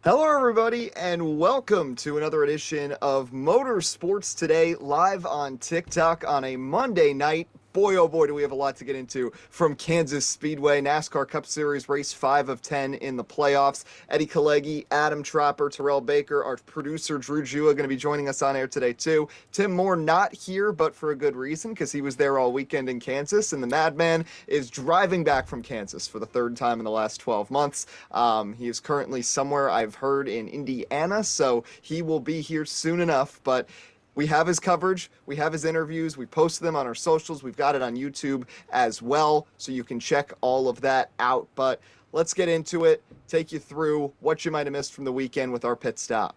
Hello, everybody, and welcome to another edition of Motorsports Today, live on TikTok on a Monday night. Boy, oh boy, do we have a lot to get into from Kansas Speedway, NASCAR Cup Series, race 5 of 10 in the playoffs. Eddie Kalegi, Adam Tropper, Tyrell Baker, our producer Drew Jewah going to be joining us on air today too. Tim Moore not here, but for a good reason, because he was there all weekend in Kansas, and the Madman is driving back from Kansas for the third time in the last 12 months. He is currently somewhere, I've heard, in Indiana, so he will be here soon enough, but we have his coverage, we have his interviews, we post them on our socials, we've got it on YouTube as well, so you can check all of that out. But let's get into it, take you through what you might have missed from the weekend with our pit stop.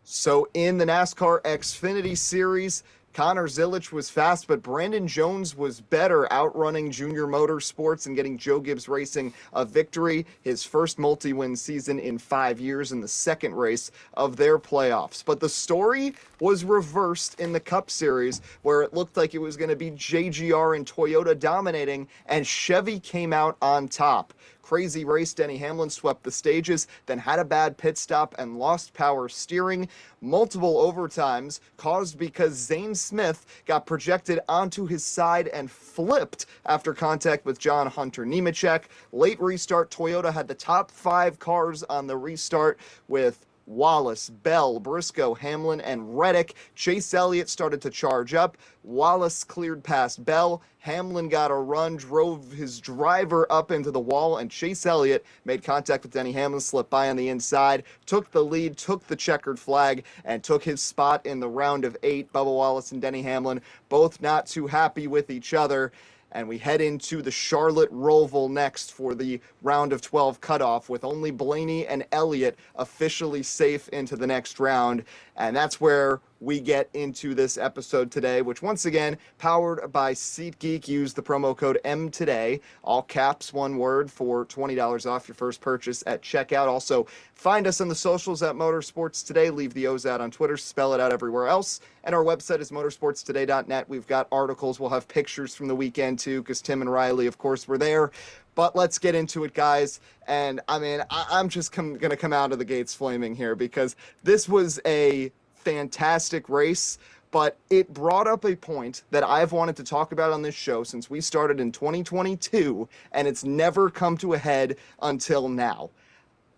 So in the NASCAR Xfinity Series, Connor Zilisch was fast, but Brandon Jones was better, outrunning Junior Motorsports and getting Joe Gibbs Racing a victory, his first multi-win season in 5 years in the second race of their playoffs. But the story was reversed in the Cup Series, where it looked like it was going to be JGR and Toyota dominating, and Chevy came out on top. Crazy race. Denny Hamlin swept the stages, then had a bad pit stop and lost power steering. Multiple overtimes caused because Zane Smith got projected onto his side and flipped after contact with John Hunter Nemechek. Late restart, Toyota had the top 5 cars on the restart with Wallace, Bell, Briscoe, Hamlin, and Reddick. Chase Elliott started to charge up. Wallace cleared past Bell. Hamlin got a run, drove his driver up into the wall, and Chase Elliott made contact with Denny Hamlin, slipped by on the inside, took the lead, took the checkered flag, and took his spot in the round of 8. Bubba Wallace and Denny Hamlin both not too happy with each other. And we head into the Charlotte Roval next for the round of 12 cutoff, with only Blaney and Elliott officially safe into the next round. And that's where we get into this episode today, which once again, powered by SeatGeek. Use the promo code MTODAY, all caps, one word, for $20 off your first purchase at checkout. Also, find us on the socials at Motorsports Today. Leave the O's out on Twitter, spell it out everywhere else. And our website is motorsportstoday.net. We've got articles. We'll have pictures from the weekend too, because Tim and Riley, of course, were there. But let's get into it, guys. And I mean, I'm just going to come out of the gates flaming here, because this was a fantastic race, but it brought up a point that I've wanted to talk about on this show since we started in 2022, and it's never come to a head until now.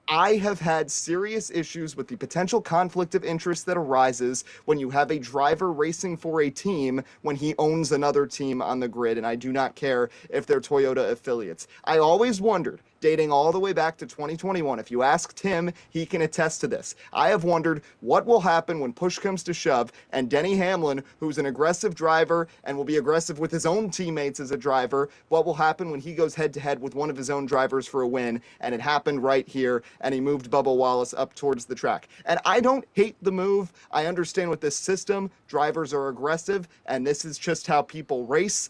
I have had serious issues with the potential conflict of interest that arises when you have a driver racing for a team when he owns another team on the grid, and I do not care if they're Toyota affiliates. I always wondered, dating all the way back to 2021, if you ask Tim, he can attest to this. I have wondered what will happen when push comes to shove, and Denny Hamlin, who's an aggressive driver and will be aggressive with his own teammates as a driver, what will happen when he goes head-to-head with one of his own drivers for a win, and it happened right here, and he moved Bubba Wallace up towards the track. And I don't hate the move. I understand with this system, drivers are aggressive, and this is just how people race.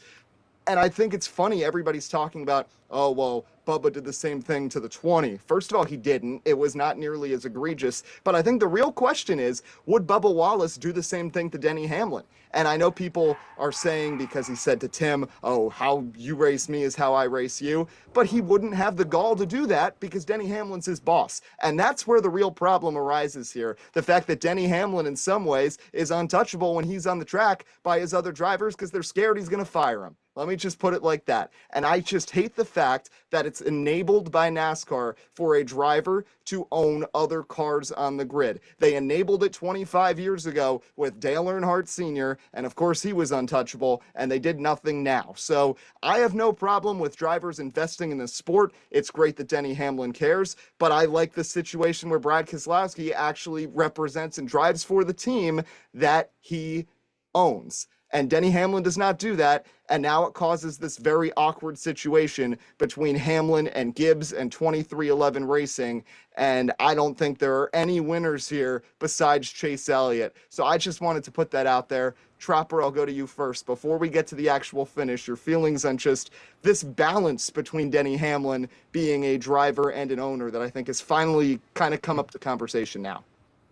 And I think it's funny, everybody's talking about, oh, well, Bubba did the same thing to the 20. First of all, he didn't. It was not nearly as egregious. But I think the real question is, would Bubba Wallace do the same thing to Denny Hamlin? And I know people are saying, because he said to Tim, oh, how you race me is how I race you. But he wouldn't have the gall to do that because Denny Hamlin's his boss. And that's where the real problem arises here. The fact that Denny Hamlin, in some ways, is untouchable when he's on the track by his other drivers because they're scared he's going to fire him. Let me just put it like that. And I just hate the fact that it's enabled by NASCAR for a driver to own other cars on the grid. They enabled it 25 years ago with Dale Earnhardt Sr., and of course he was untouchable, and they did nothing now. So I have no problem with drivers investing in the sport. It's great that Denny Hamlin cares, but I like the situation where Brad Keselowski actually represents and drives for the team that he owns. And Denny Hamlin does not do that, and now it causes this very awkward situation between Hamlin and Gibbs and 2311 Racing, and I don't think there are any winners here besides Chase Elliott. So I just wanted to put that out there. Tropper, I'll go to you first. Before we get to the actual finish, your feelings on just this balance between Denny Hamlin being a driver and an owner that I think has finally kind of come up to conversation now.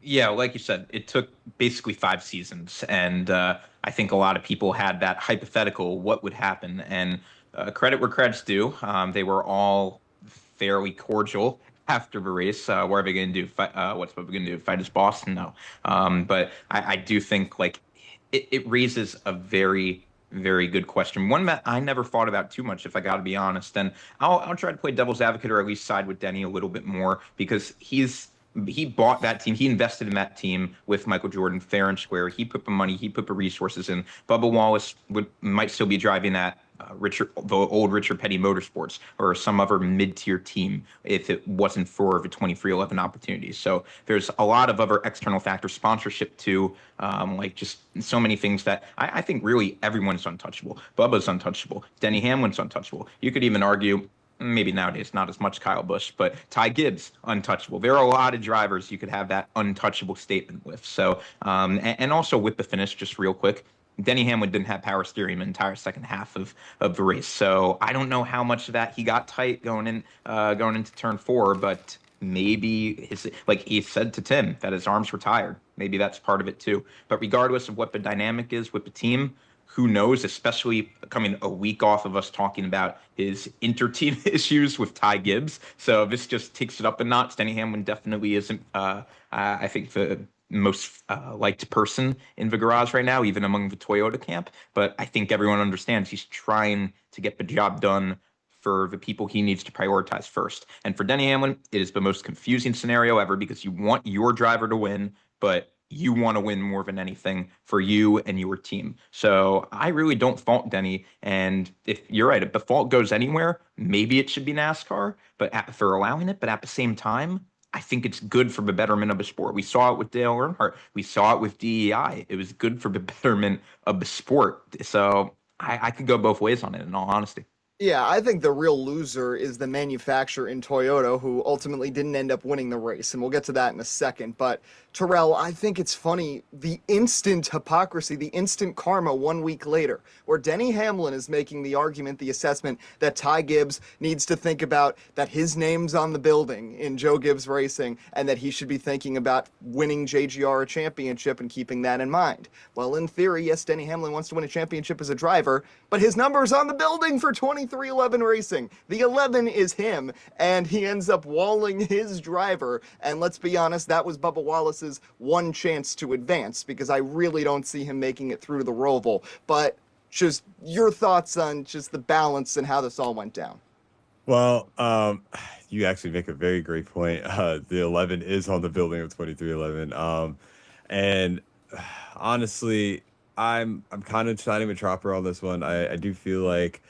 Yeah, like you said, it took basically 5 seasons, and I think a lot of people had that hypothetical, what would happen, and credit where credit's due. They were all fairly cordial after the race. What are they going to do? What's Bubba going to do? Fight his boss? No. But I do think like it raises a very, very good question. One that I never thought about too much, if I got to be honest. And I'll try to play devil's advocate or at least side with Denny a little bit more because he bought that team. He invested in that team with Michael Jordan fair and square. He put the money, he put the resources in. Bubba Wallace might still be driving that the old Richard Petty Motorsports or some other mid-tier team if it wasn't for the 23XI opportunities. So there's a lot of other external factors, sponsorship too, like just so many things that I think really everyone's untouchable. Bubba's untouchable. Denny Hamlin's untouchable. You could even argue maybe nowadays not as much Kyle Busch, but Ty Gibbs, untouchable. There are a lot of drivers you could have that untouchable statement with. So, and also with the finish, just real quick, Denny Hamlin didn't have power steering the entire second half of the race. So I don't know how much of that he got tight going into turn 4, but maybe like he said to Tim that his arms were tired. Maybe that's part of it too. But regardless of what the dynamic is with the team, who knows, especially coming a week off of us talking about his inter-team issues with Ty Gibbs. So this just takes it up a notch. Denny Hamlin definitely isn't, I think, the most liked person in the garage right now, even among the Toyota camp. But I think everyone understands he's trying to get the job done for the people he needs to prioritize first. And for Denny Hamlin, it is the most confusing scenario ever because you want your driver to win, but you want to win more than anything for you and your team. So I really don't fault Denny. And if you're right, if the fault goes anywhere, maybe it should be NASCAR, but for allowing it. But at the same time, I think it's good for the betterment of the sport. We saw it with Dale Earnhardt. We saw it with DEI. It was good for the betterment of the sport. So I could go both ways on it, in all honesty. Yeah, I think the real loser is the manufacturer in Toyota, who ultimately didn't end up winning the race, and we'll get to that in a second. But Tyrell, I think it's funny, the instant hypocrisy, the instant karma 1 week later, where Denny Hamlin is making the argument, the assessment that Ty Gibbs needs to think about that his name's on the building in Joe Gibbs Racing, and that he should be thinking about winning JGR a championship and keeping that in mind. Well, in theory, yes, Denny Hamlin wants to win a championship as a driver, but his number's on the building for 23XI Racing. The 11 is him, and he ends up walling his driver. And let's be honest, that was Bubba Wallace's one chance to advance, because I really don't see him making it through the Roval. But just your thoughts on just the balance and how this all went down. Well, you actually make a very great point. The 11 is on the building of 23XI. And honestly, I'm kind of siding with Tropper on this one. I do feel like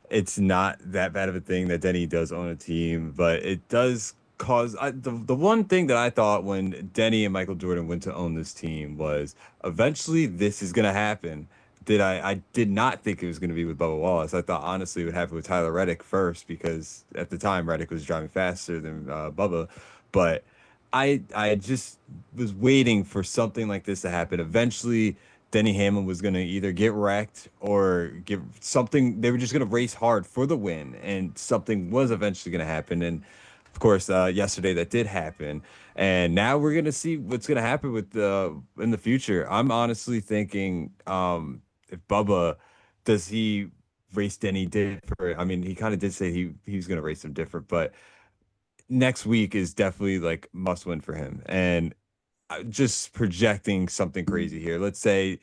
it's not that bad of a thing that Denny does own a team, but it does cause the one thing that I thought when Denny and Michael Jordan went to own this team was eventually this is going to happen. I did not think it was going to be with Bubba Wallace. I thought honestly it would happen with Tyler Reddick first, because at the time Reddick was driving faster than Bubba, but I just was waiting for something like this to happen. Eventually Denny Hamlin was going to either get wrecked or give something. They were just going to race hard for the win, and something was eventually going to happen. And of course, yesterday that did happen. And now we're going to see what's going to happen with in the future. I'm honestly thinking, if Bubba, does he race Denny different? I mean, he kind of did say he's going to race him different, but next week is definitely like must win for him. And just projecting something crazy here. Let's say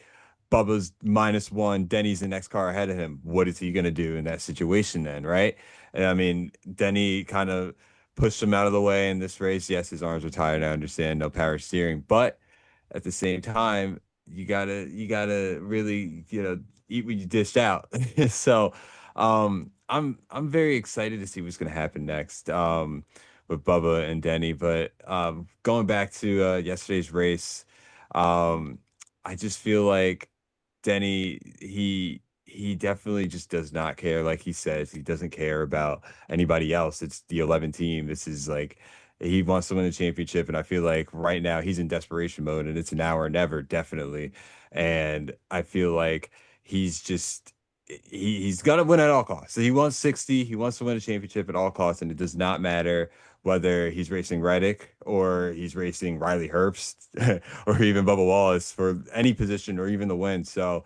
Bubba's -1, Denny's the next car ahead of him. What is he going to do in that situation then, right? And I mean, Denny kind of pushed him out of the way in this race. Yes, his arms were tired. I understand, no power steering, but at the same time, you gotta really, eat what you dished out. So, I'm very excited to see what's gonna happen next. With Bubba and Denny. But going back to yesterday's race, I just feel like Denny, he definitely just does not care. Like he says, he doesn't care about anybody else. It's the 11 team. This is like, he wants to win the championship. And I feel like right now he's in desperation mode, and it's now or never, definitely. And I feel like he's gonna win at all costs. So he wants 60. He wants to win a championship at all costs, and it does not matter whether he's racing Reddick or he's racing Riley Herbst or even Bubba Wallace for any position or even the win. So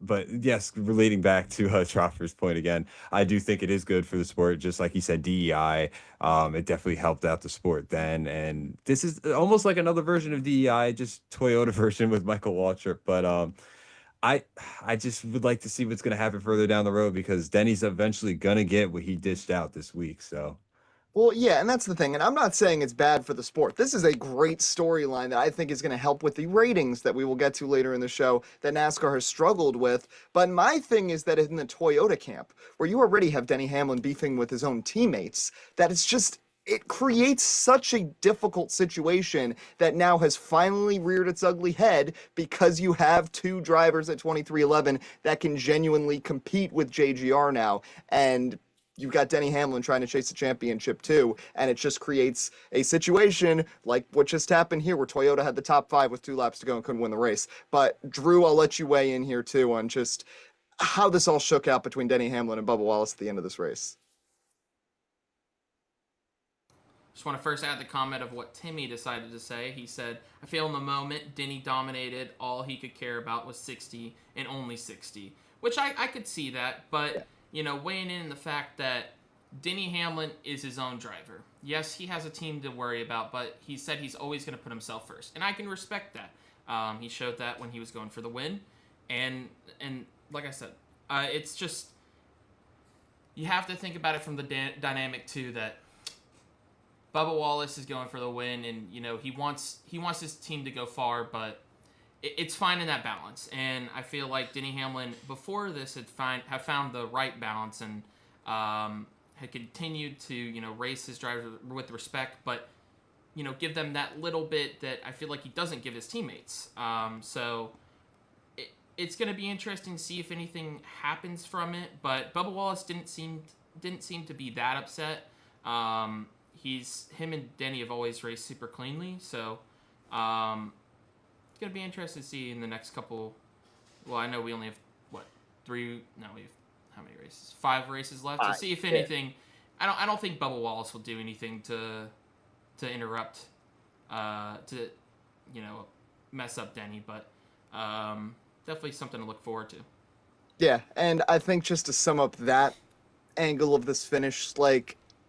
But yes, relating back to Tropper's point again, I do think it is good for the sport. Just like he said, DEI, it definitely helped out the sport then. And this is almost like another version of DEI, just Toyota version with Michael Waltrip. But I I just would like to see what's going to happen further down the road because Denny's eventually going to get what he dished out this week. So Well, yeah, and that's the thing. And I'm not saying it's bad for the sport. This is a great storyline that I think is going to help with the ratings that we will get to later in the show that NASCAR has struggled with. But my thing is that in the Toyota camp, where you already have Denny Hamlin beefing with his own teammates, that it's just. It creates such a difficult situation that now has finally reared its ugly head because you have two drivers at 2311 that can genuinely compete with JGR now. And you've got Denny Hamlin trying to chase the championship too, and it just creates a situation like what just happened here where Toyota had the top 5 with 2 laps to go and couldn't win the race. But Drew, I'll let you weigh in here too on just how this all shook out between Denny Hamlin and Bubba Wallace at the end of this race. Just want to first add the comment of what Timmy decided to say. He said, I feel in the moment, Denny dominated. All he could care about was 60 and only 60. Which I could see that, but, weighing in the fact that Denny Hamlin is his own driver. Yes, he has a team to worry about, but he said he's always going to put himself first. And I can respect that. He showed that when he was going for the win. And like I said, it's just, you have to think about it from the dynamic, too, that Bubba Wallace is going for the win, and he wants his team to go far, but it's finding that balance. And I feel like Denny Hamlin before this had found the right balance and had continued to race his drivers with respect, but give them that little bit that I feel like he doesn't give his teammates. So it's going to be interesting to see if anything happens from it. But Bubba Wallace didn't seem to be that upset. Him and Denny have always raced super cleanly, so it's going to be interesting to see in the next couple. Well, I know we only have we have how many races? 5 races left. To see if anything. I don't think Bubba Wallace will do anything to interrupt, to mess up Denny, but definitely something to look forward to. Yeah, and I think just to sum up that angle of this finish,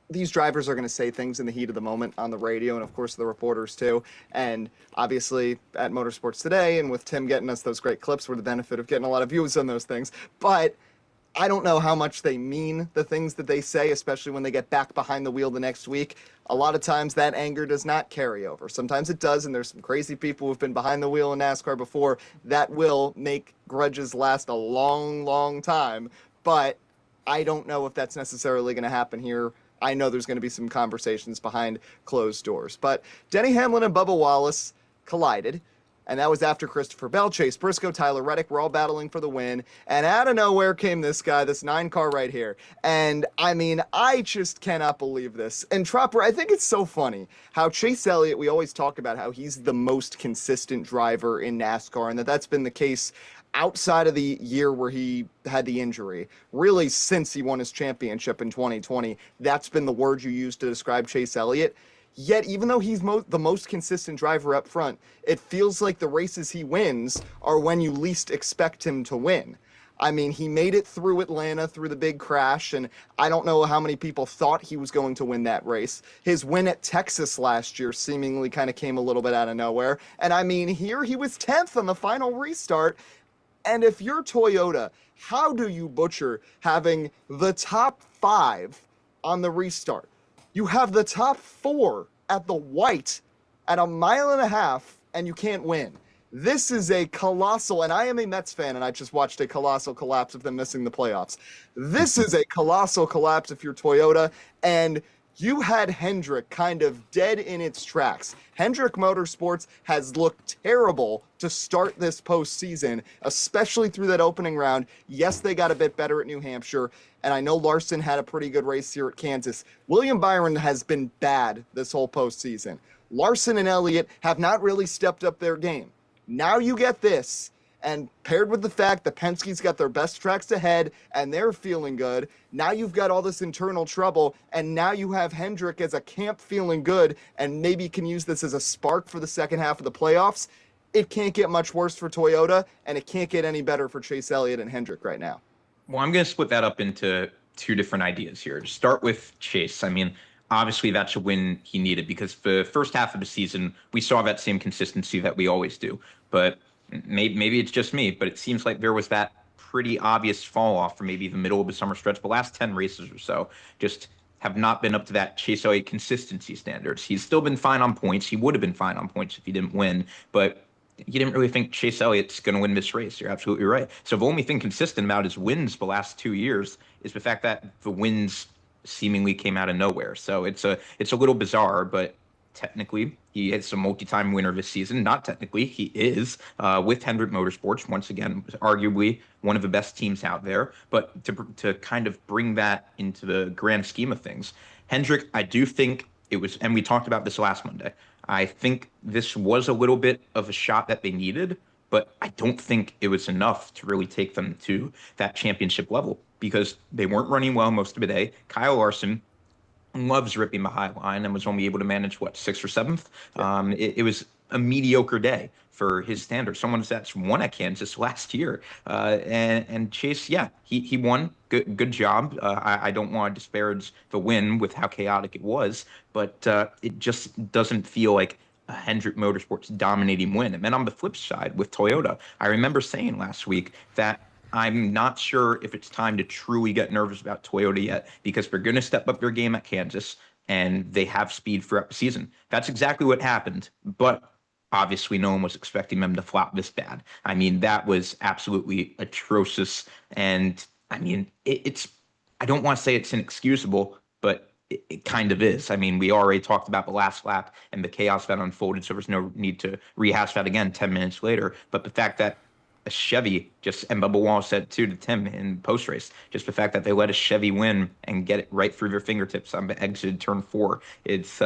these drivers are going to say things in the heat of the moment on the radio, and of course the reporters too. And obviously at Motorsports Today, and with Tim getting us those great clips, we're the benefit of getting a lot of views on those things. But I don't know how much they mean the things that they say, especially when they get back behind the wheel the next week. A lot of times that anger does not carry over. Sometimes it does, and there's some crazy people who've been behind the wheel in NASCAR before that will make grudges last a long, long time. But I don't know if that's necessarily going to happen here. I know there's going to be some conversations behind closed doors. But Denny Hamlin and Bubba Wallace collided, and that was after Christopher Bell, Chase Briscoe, Tyler Reddick were all battling for the win. And out of nowhere came this guy, this 9 car right here. And I mean, I just cannot believe this. And Tropper, I think it's so funny how Chase Elliott, we always talk about how he's the most consistent driver in NASCAR, and that's been the case outside of the year where he had the injury, really since he won his championship in 2020, that's been the word you use to describe Chase Elliott. Yet, even though he's the most consistent driver up front, it feels like the races he wins are when you least expect him to win. I mean, he made it through Atlanta, through the big crash, and I don't know how many people thought he was going to win that race. His win at Texas last year seemingly kind of came a little bit out of nowhere. And I mean, here he was 10th on the final restart. And if you're Toyota, how do you butcher having the top 5 on the restart? You have the top 4 at the white at 1.5 miles, and you can't win. This is a colossal, and I am a Mets fan, and I just watched a colossal collapse of them missing the playoffs. This is a colossal collapse if you're Toyota, and you had Hendrick kind of dead in its tracks. Hendrick Motorsports has looked terrible to start this postseason, especially through that opening round. Yes, they got a bit better at New Hampshire, and I know Larson had a pretty good race here at Kansas. William Byron has been bad this whole postseason. Larson and Elliott have not really stepped up their game. Now you get this, and paired with the fact that Penske's got their best tracks ahead and they're feeling good, now you've got all this internal trouble, and now you have Hendrick as a camp feeling good and maybe can use this as a spark for the second half of the playoffs. it can't get much worse for Toyota, and it can't get any better for Chase Elliott and Hendrick right now. Well, I'm going to split that up into two different ideas here. To start with Chase, I mean, obviously that's a win he needed because the first half of the season, we saw that same consistency that we always do. But maybe it's just me, but it seems like there was that pretty obvious fall off for maybe the middle of the summer stretch. The last 10 races or so just have not been up to that Chase Elliott consistency standards. He's still been fine on points. He would have been fine on points if he didn't win, but you didn't really think Chase Elliott's going to win this race. You're absolutely right. So the only thing consistent about his wins the last 2 years is the fact that the wins seemingly came out of nowhere. So it's a little bizarre, but technically he is a multi-time winner this season. Not technically, he is with Hendrick Motorsports. Once again, arguably one of the best teams out there. But to kind of bring that into the grand scheme of things, Hendrick, I do think it was, and we talked about this last Monday, I think this was a little bit of a shot that they needed, but I don't think it was enough to really take them to that championship level because they weren't running well most of the day. Kyle Larson loves ripping the high line and was only able to manage, what, 6th or 7th? Yeah. It was a mediocre day for his standards. Someone that's won at Kansas last year. And Chase, yeah, he won. Good job. I don't want to disparage the win with how chaotic it was, but it just doesn't feel like a Hendrick Motorsports dominating win. And then on the flip side with Toyota, I remember saying last week that I'm not sure if it's time to truly get nervous about Toyota yet because they're going to step up their game at Kansas and they have speed throughout the season. That's exactly what happened, but obviously no one was expecting them to flop this bad. I mean, that was absolutely atrocious. And I mean, it's I don't want to say it's inexcusable, but it kind of is. I mean, we already talked about the last lap and the chaos that unfolded, so there's no need to rehash that again 10 minutes later. But the fact that a Chevy and Bubba Wallace said too to Tim in post race, just the fact that they let a Chevy win and get it right through their fingertips on the exit turn 4. It's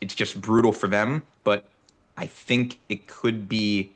just brutal for them. But I think it could be.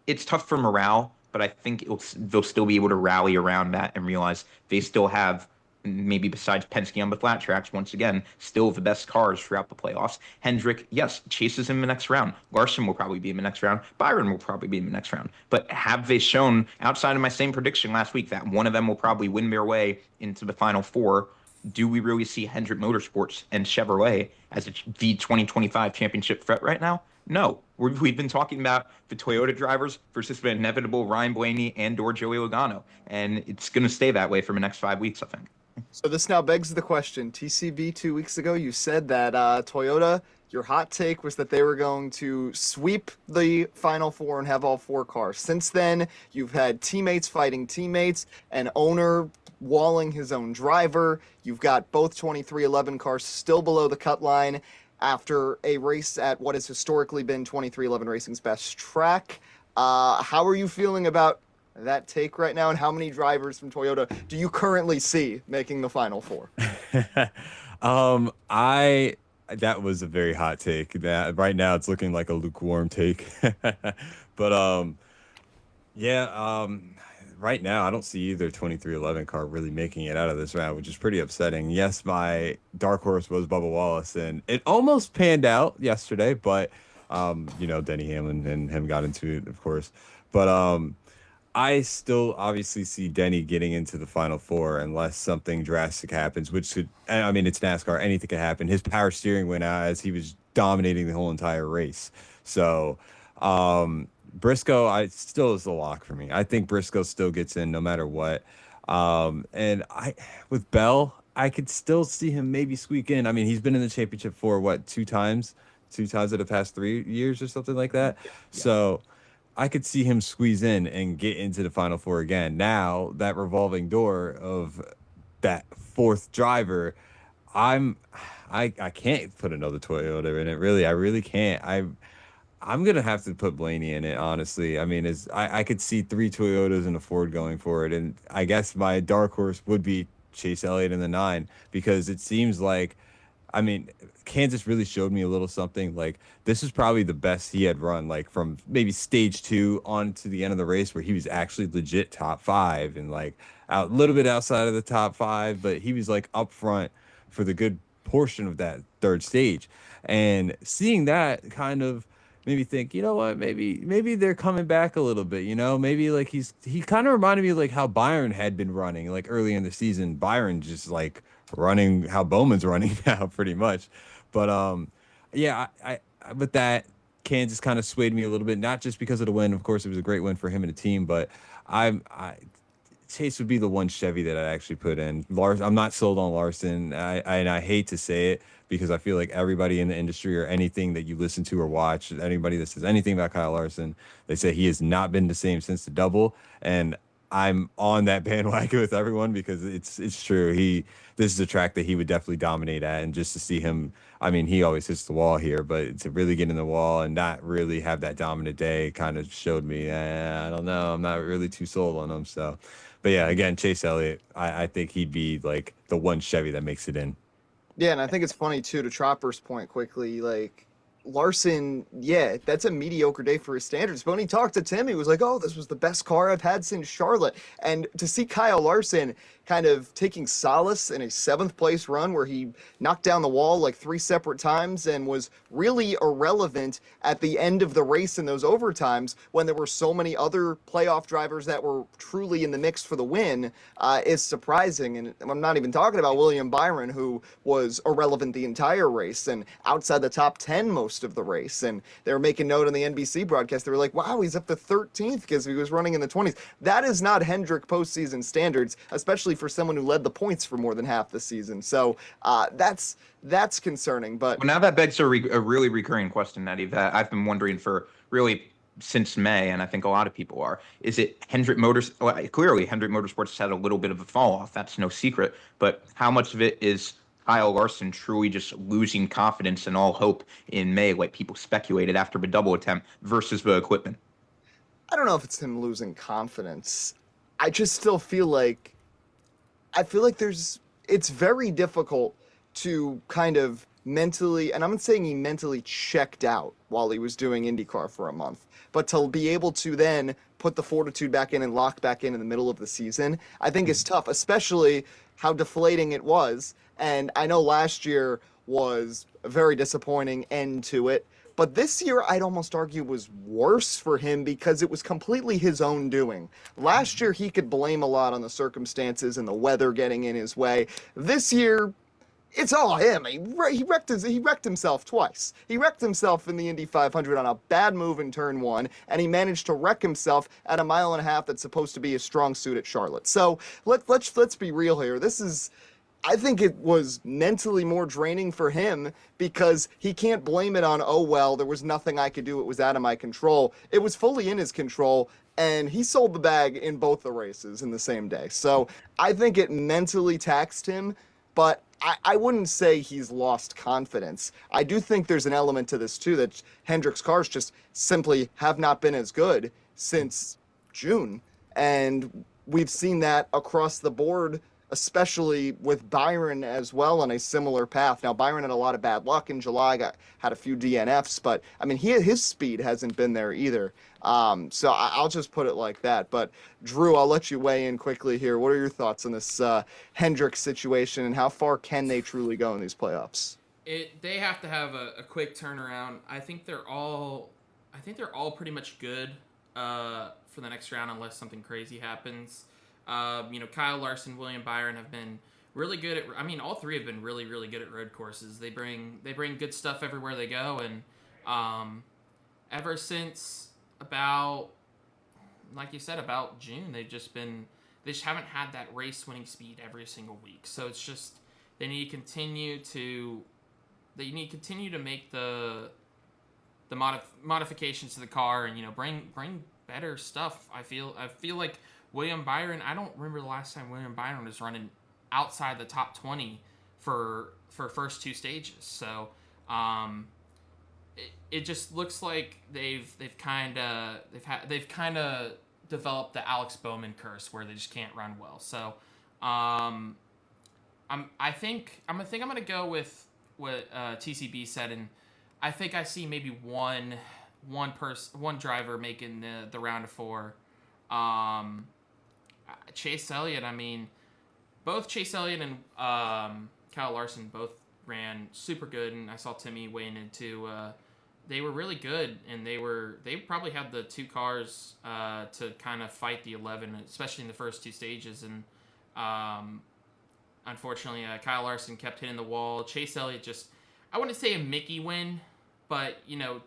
It's tough for morale, but I think they'll still be able to rally around that and realize they still have. Maybe besides Penske on the flat tracks, once again, still the best cars throughout the playoffs. Hendrick, yes, chases in the next round. Larson will probably be in the next round. Byron will probably be in the next round. But have they shown, outside of my same prediction last week, that one of them will probably win their way into the Final Four? Do we really see Hendrick Motorsports and Chevrolet as the 2025 championship threat right now? No. We've been talking about the Toyota drivers versus the inevitable Ryan Blaney and/or Joey Logano. And it's going to stay that way for the next 5 weeks, I think. So this now begs the question. TCB 2 weeks ago, you said that Toyota, your hot take was that they were going to sweep the Final Four and have all 4 cars. Since then, you've had teammates fighting teammates, an owner walling his own driver. You've got both 2311 cars still below the cut line after a race at what has historically been 2311 Racing's best track. How are you feeling about that take right now, and how many drivers from Toyota do you currently see making the Final Four? That was a very hot take. That right now it's looking like a lukewarm take. But right now I don't see either 2311 car really making it out of this round, which is pretty upsetting. Yes, my dark horse was Bubba Wallace, and it almost panned out yesterday, but Denny Hamlin and him got into it, of course. But I still obviously see Denny getting into the Final Four unless something drastic happens, which could, I mean, it's NASCAR. Anything could happen. His power steering went out as he was dominating the whole entire race. So Briscoe, still is a lock for me. I think Briscoe still gets in no matter what. And with Bell, I could still see him maybe squeak in. I mean, he's been in the championship for what, 2 times? 2 times in the past 3 years or something like that. Yeah. So I could see him squeeze in and get into the Final Four again. Now, that revolving door of that 4th driver, I can't put another Toyota in it. Really, I really can't. I'm gonna have to put Blaney in it, honestly. I mean, I could see 3 Toyotas and a Ford going for it, and I guess my dark horse would be Chase Elliott in the 9 because it seems like, I mean, Kansas really showed me a little something. Like, this is probably the best he had run, like from maybe stage 2 on to the end of the race where he was actually legit top 5 and like a little bit outside of the top 5, but he was like up front for the good portion of that 3rd stage. And seeing that kind of made me think, you know what, maybe they're coming back a little bit, you know, maybe like he kind of reminded me of like how Byron had been running like early in the season. Byron just like running how Bowman's running now, pretty much. But yeah, with that, Kansas kind of swayed me a little bit, not just because of the win. Of course, it was a great win for him and the team, but I Chase would be the one Chevy that I actually put in. I'm not sold on Larson. And I hate to say it because I feel like everybody in the industry or anything that you listen to or watch, anybody that says anything about Kyle Larson, they say he has not been the same since the double. And I'm on that bandwagon with everyone because it's true. This is a track that he would definitely dominate at, and just to see him, I mean, he always hits the wall here, but to really get in the wall and not really have that dominant day kind of showed me, I don't know, I'm not really too sold on him. So, but yeah, again, Chase Elliott, I think he'd be like the one Chevy that makes it in. Yeah, and I think it's funny too, to Tropper's point quickly, like Larson, yeah, that's a mediocre day for his standards. But when he talked to Tim, he was like, "Oh, this was the best car I've had since Charlotte." And to see Kyle Larson kind of taking solace in a seventh place run where he knocked down the wall like 3 separate times and was really irrelevant at the end of the race in those overtimes when there were so many other playoff drivers that were truly in the mix for the win, is surprising. And I'm not even talking about William Byron, who was irrelevant the entire race and outside the top 10 most of the race. And they were making note on the NBC broadcast. They were like, wow, he's up to 13th because he was running in the 20s. That is not Hendrick postseason standards, especially for someone who led the points for more than half the season. So that's concerning. But Well, now that begs a really recurring question, Eddie, that I've been wondering for really since May, and I think a lot of people are. Is it Hendrick Motors? Well, clearly, Hendrick Motorsports has had a little bit of a fall off. That's no secret. But how much of it is Kyle Larson truly just losing confidence and all hope in May, like people speculated after the double attempt, versus the equipment? I don't know if it's him losing confidence. I just still feel like it's very difficult to kind of mentally, and I'm not saying he mentally checked out while he was doing IndyCar for a month, but to be able to then put the fortitude back in and lock back in the middle of the season, I think is tough, especially how deflating it was. And I know last year was a very disappointing end to it. But this year, I'd almost argue was worse for him because it was completely his own doing. Last year, he could blame a lot on the circumstances and the weather getting in his way. This year, it's all him. He wrecked himself twice. He wrecked himself in the Indy 500 on a bad move in turn one, and he managed to wreck himself at a mile and a half that's supposed to be his strong suit at Charlotte. So let's be real here. I think it was mentally more draining for him because he can't blame it on, oh, well, there was nothing I could do. It was out of my control. It was fully in his control, and he sold the bag in both the races in the same day. So I think it mentally taxed him, but I wouldn't say he's lost confidence. I do think there's an element to this, too, that Hendrick's cars just simply have not been as good since June. And we've seen that across the board, especially with Byron as well on a similar path. Now, Byron had a lot of bad luck in July, had a few DNFs, but I mean, his speed hasn't been there either. So I'll just put it like that. But Drew, I'll let you weigh in quickly here. What are your thoughts on this Hendrick situation, and how far can they truly go in these playoffs? They have to have a quick turnaround. I think they're all pretty much good for the next round unless something crazy happens. Kyle Larson, William Byron have been really good at. I mean, all three have been really, really good at road courses. They bring good stuff everywhere they go, and ever since about, like you said, about June, they just haven't had that race winning speed every single week. So it's just they need to continue to make the modifications to the car and bring better stuff. I feel like William Byron, I don't remember the last time William Byron was running outside the top 20 for first two stages. So it just looks like they've kind of developed the Alex Bowman curse where they just can't run well. So I think I'm gonna go with what TCB said, and I think I see maybe one driver making the round of four. Chase Elliott, I mean, both Chase Elliott and Kyle Larson both ran super good, and I saw Timmy weighing into they were really good, and they probably had the two cars to kind of fight the 11, especially in the first two stages. And unfortunately, Kyle Larson kept hitting the wall. Chase Elliott just, I wouldn't say a Mickey win, but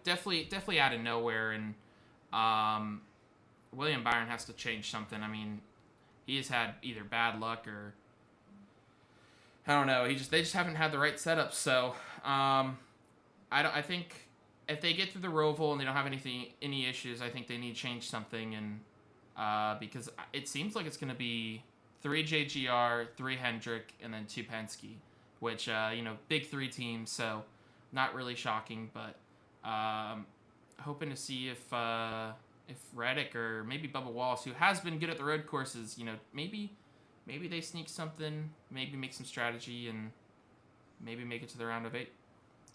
definitely out of nowhere. And William Byron has to change something. I mean, he has had either bad luck or I don't know. They just haven't had the right setup. So I think if they get through the Roval and they don't have any issues, I think they need to change something. And because it seems like it's going to be 3 JGR, 3 Hendrick, and then 2 Penske, which big 3 teams. So not really shocking, but hoping to see if Reddick or maybe Bubba Wallace, who has been good at the road courses, maybe they sneak something, maybe make some strategy, and maybe make it to the round of 8.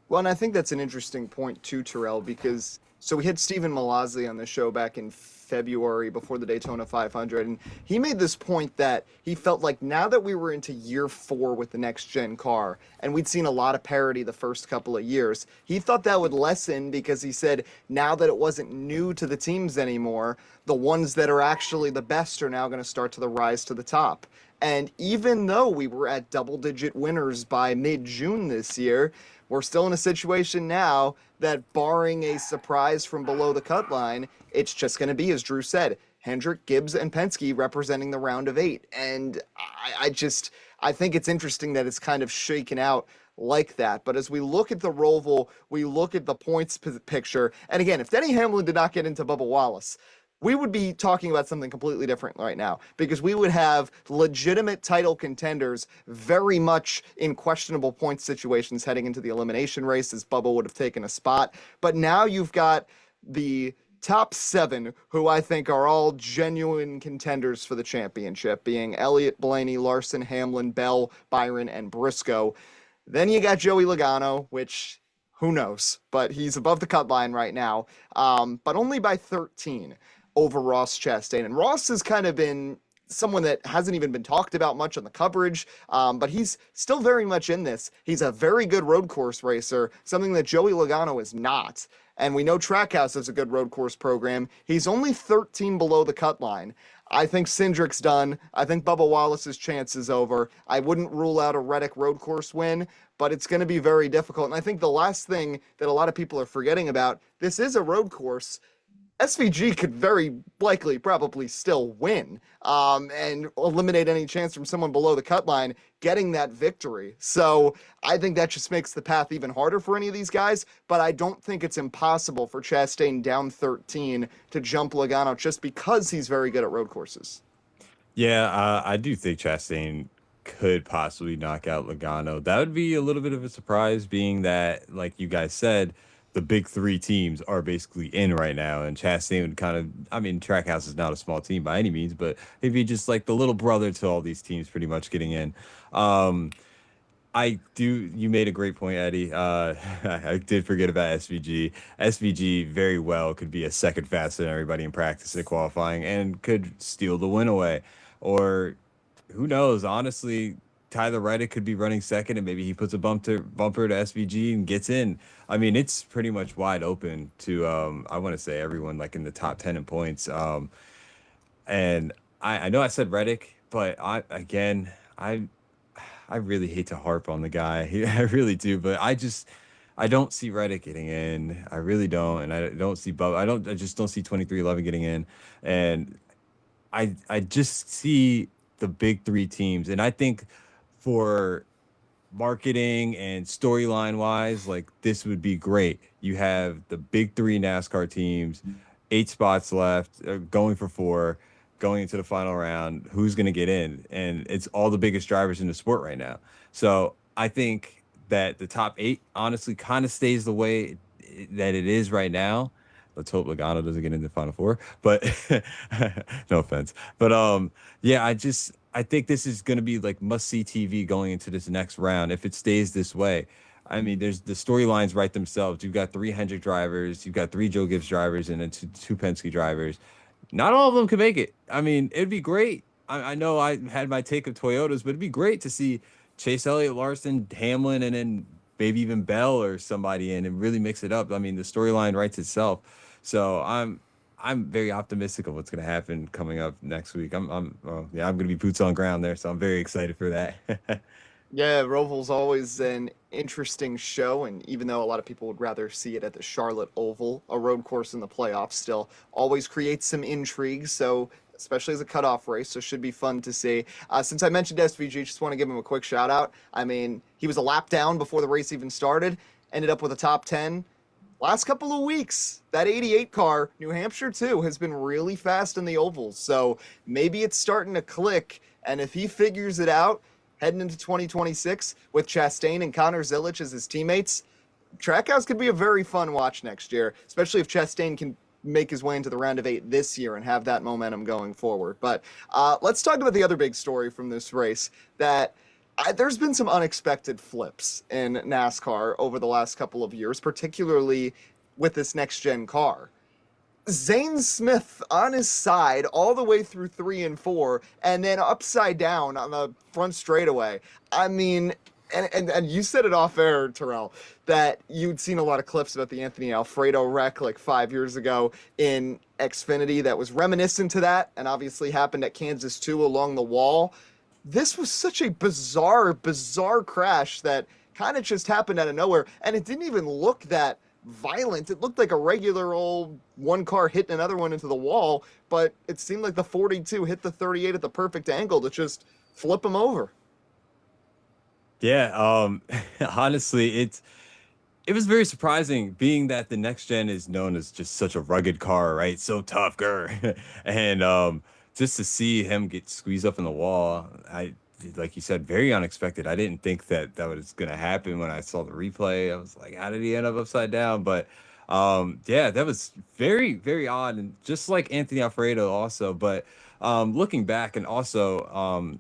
Well, and I think that's an interesting point too, Tyrell, because we had Stephen Malazzi on the show back in February before the Daytona 500, and he made this point that he felt like now that we were into year 4 with the next gen car, and we'd seen a lot of parity the first couple of years, he thought that would lessen because he said now that it wasn't new to the teams anymore, the ones that are actually the best are now going to start to rise to the top. And even though we were at double-digit winners by mid-June this year, we're still in a situation now that, barring a surprise from below the cut line, it's just going to be, as Drew said, Hendrick, Gibbs, and Penske representing the round of 8. And I think it's interesting that it's kind of shaken out like that. But as we look at the Roval, we look at the points picture. And again, if Denny Hamlin did not get into Bubba Wallace, we would be talking about something completely different right now, because we would have legitimate title contenders very much in questionable point situations heading into the elimination race, as Bubba would have taken a spot. But now you've got the top 7, who I think are all genuine contenders for the championship, being Elliott, Blaney, Larson, Hamlin, Bell, Byron, and Briscoe. Then you got Joey Logano, which who knows, but he's above the cut line right now, but only by 13. Over Ross Chastain. And Ross has kind of been someone that hasn't even been talked about much on the coverage, but he's still very much in this. He's a very good road course racer, something that Joey Logano is not. And we know Trackhouse has a good road course program. He's only 13 below the cut line. I think Cindric's done. I think Bubba Wallace's chance is over. I wouldn't rule out a Reddick road course win, but it's going to be very difficult. And I think the last thing that a lot of people are forgetting about, this is a road course. SVG could very likely probably still win and eliminate any chance from someone below the cut line getting that victory. So I think that just makes the path even harder for any of these guys, but I don't think it's impossible for Chastain down 13 to jump Logano just because he's very good at road courses. Yeah, I do think Chastain could possibly knock out Logano. That would be a little bit of a surprise, being that, like you guys said, the big 3 teams are basically in right now, and Chastain would kind of, I mean, Trackhouse is not a small team by any means, but he'd be just like the little brother to all these teams pretty much getting in. You made a great point, Eddie. I did forget about SVG. SVG very well could be a second faster than everybody in practice and qualifying and could steal the win away. Or who knows, honestly, Tyler Reddick could be running second, and maybe he puts a bumper to SVG and gets in. I mean, it's pretty much wide open to, I want to say, everyone like in the top 10 in points. And I know I said Reddick, but I really hate to harp on the guy. I really do, but I don't see Reddick getting in. I really don't, and I don't see Bubba. I just don't see 2311 getting in, and I just see the big 3 teams, and I think for marketing and storyline wise, like, this would be great. You have the big 3 NASCAR teams, 8 spots left, going for 4, going into the final round. Who's going to get in? And it's all the biggest drivers in the sport right now. So I think that the top 8 honestly kind of stays the way that it is right now. Let's hope Logano doesn't get into the final 4, but no offense. But yeah, I think this is going to be like must-see TV going into this next round if it stays this way. I mean, there's the storylines write themselves. You've got 3 Hendrick drivers, you've got 3 Joe Gibbs drivers, and then two Penske drivers. Not all of them can make it. I mean, it'd be great. I know I had my take of Toyotas, but it'd be great to see Chase Elliott, Larson, Hamlin, and then maybe even Bell or somebody in and really mix it up. I mean, the storyline writes itself. So I'm very optimistic of what's going to happen coming up next week. I'm going to be boots on ground there, so I'm very excited for that. Yeah, Roval's always an interesting show, and even though a lot of people would rather see it at the Charlotte Oval, a road course in the playoffs still always creates some intrigue, so especially as a cutoff race, so should be fun to see. Since I mentioned SVG, just want to give him a quick shout out. I mean, he was a lap down before the race even started, ended up with a top 10. Last couple of weeks, that 88 car, New Hampshire too, has been really fast in the ovals, so maybe it's starting to click, and if he figures it out, heading into 2026 with Chastain and Connor Zilic as his teammates, Trackhouse could be a very fun watch next year, especially if Chastain can make his way into the round of 8 this year and have that momentum going forward. But let's talk about the other big story from this race, that there's been some unexpected flips in NASCAR over the last couple of years, particularly with this next-gen car. Zane Smith on his side all the way through 3 and 4, and then upside down on the front straightaway. I mean, and you said it off air, Tyrell, that you'd seen a lot of clips about the Anthony Alfredo wreck like 5 years ago in Xfinity that was reminiscent to that, and obviously happened at Kansas too along the wall. This was such a bizarre crash that kind of just happened out of nowhere, and it didn't even look that violent. It looked like a regular old one car hitting another one into the wall, but it seemed like the 42 hit the 38 at the perfect angle to just flip him over. Yeah, honestly, it was very surprising, being that the next gen is known as just such a rugged car, right? So tough, grr. And just to see him get squeezed up in the wall, like you said, very unexpected. I didn't think that was going to happen when I saw the replay. I was like, how did he end up upside down? But yeah, that was very, very odd. And just like Anthony Alfredo also. But looking back, and also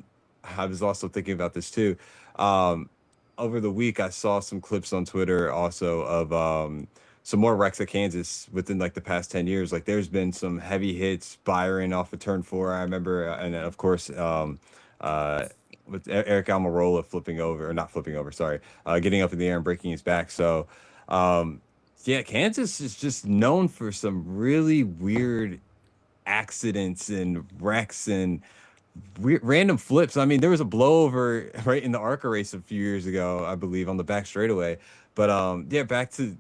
I was also thinking about this too. Over the week, I saw some clips on Twitter also of some more wrecks at Kansas within like the past 10 years. Like there's been some heavy hits, Byron off of turn 4, I remember. And of course, with Eric Almirola flipping over, or not flipping over, sorry, getting up in the air and breaking his back. So, yeah, Kansas is just known for some really weird accidents and wrecks and random flips. I mean, there was a blowover right in the ARCA race a few years ago, I believe, on the back straightaway. But yeah, back to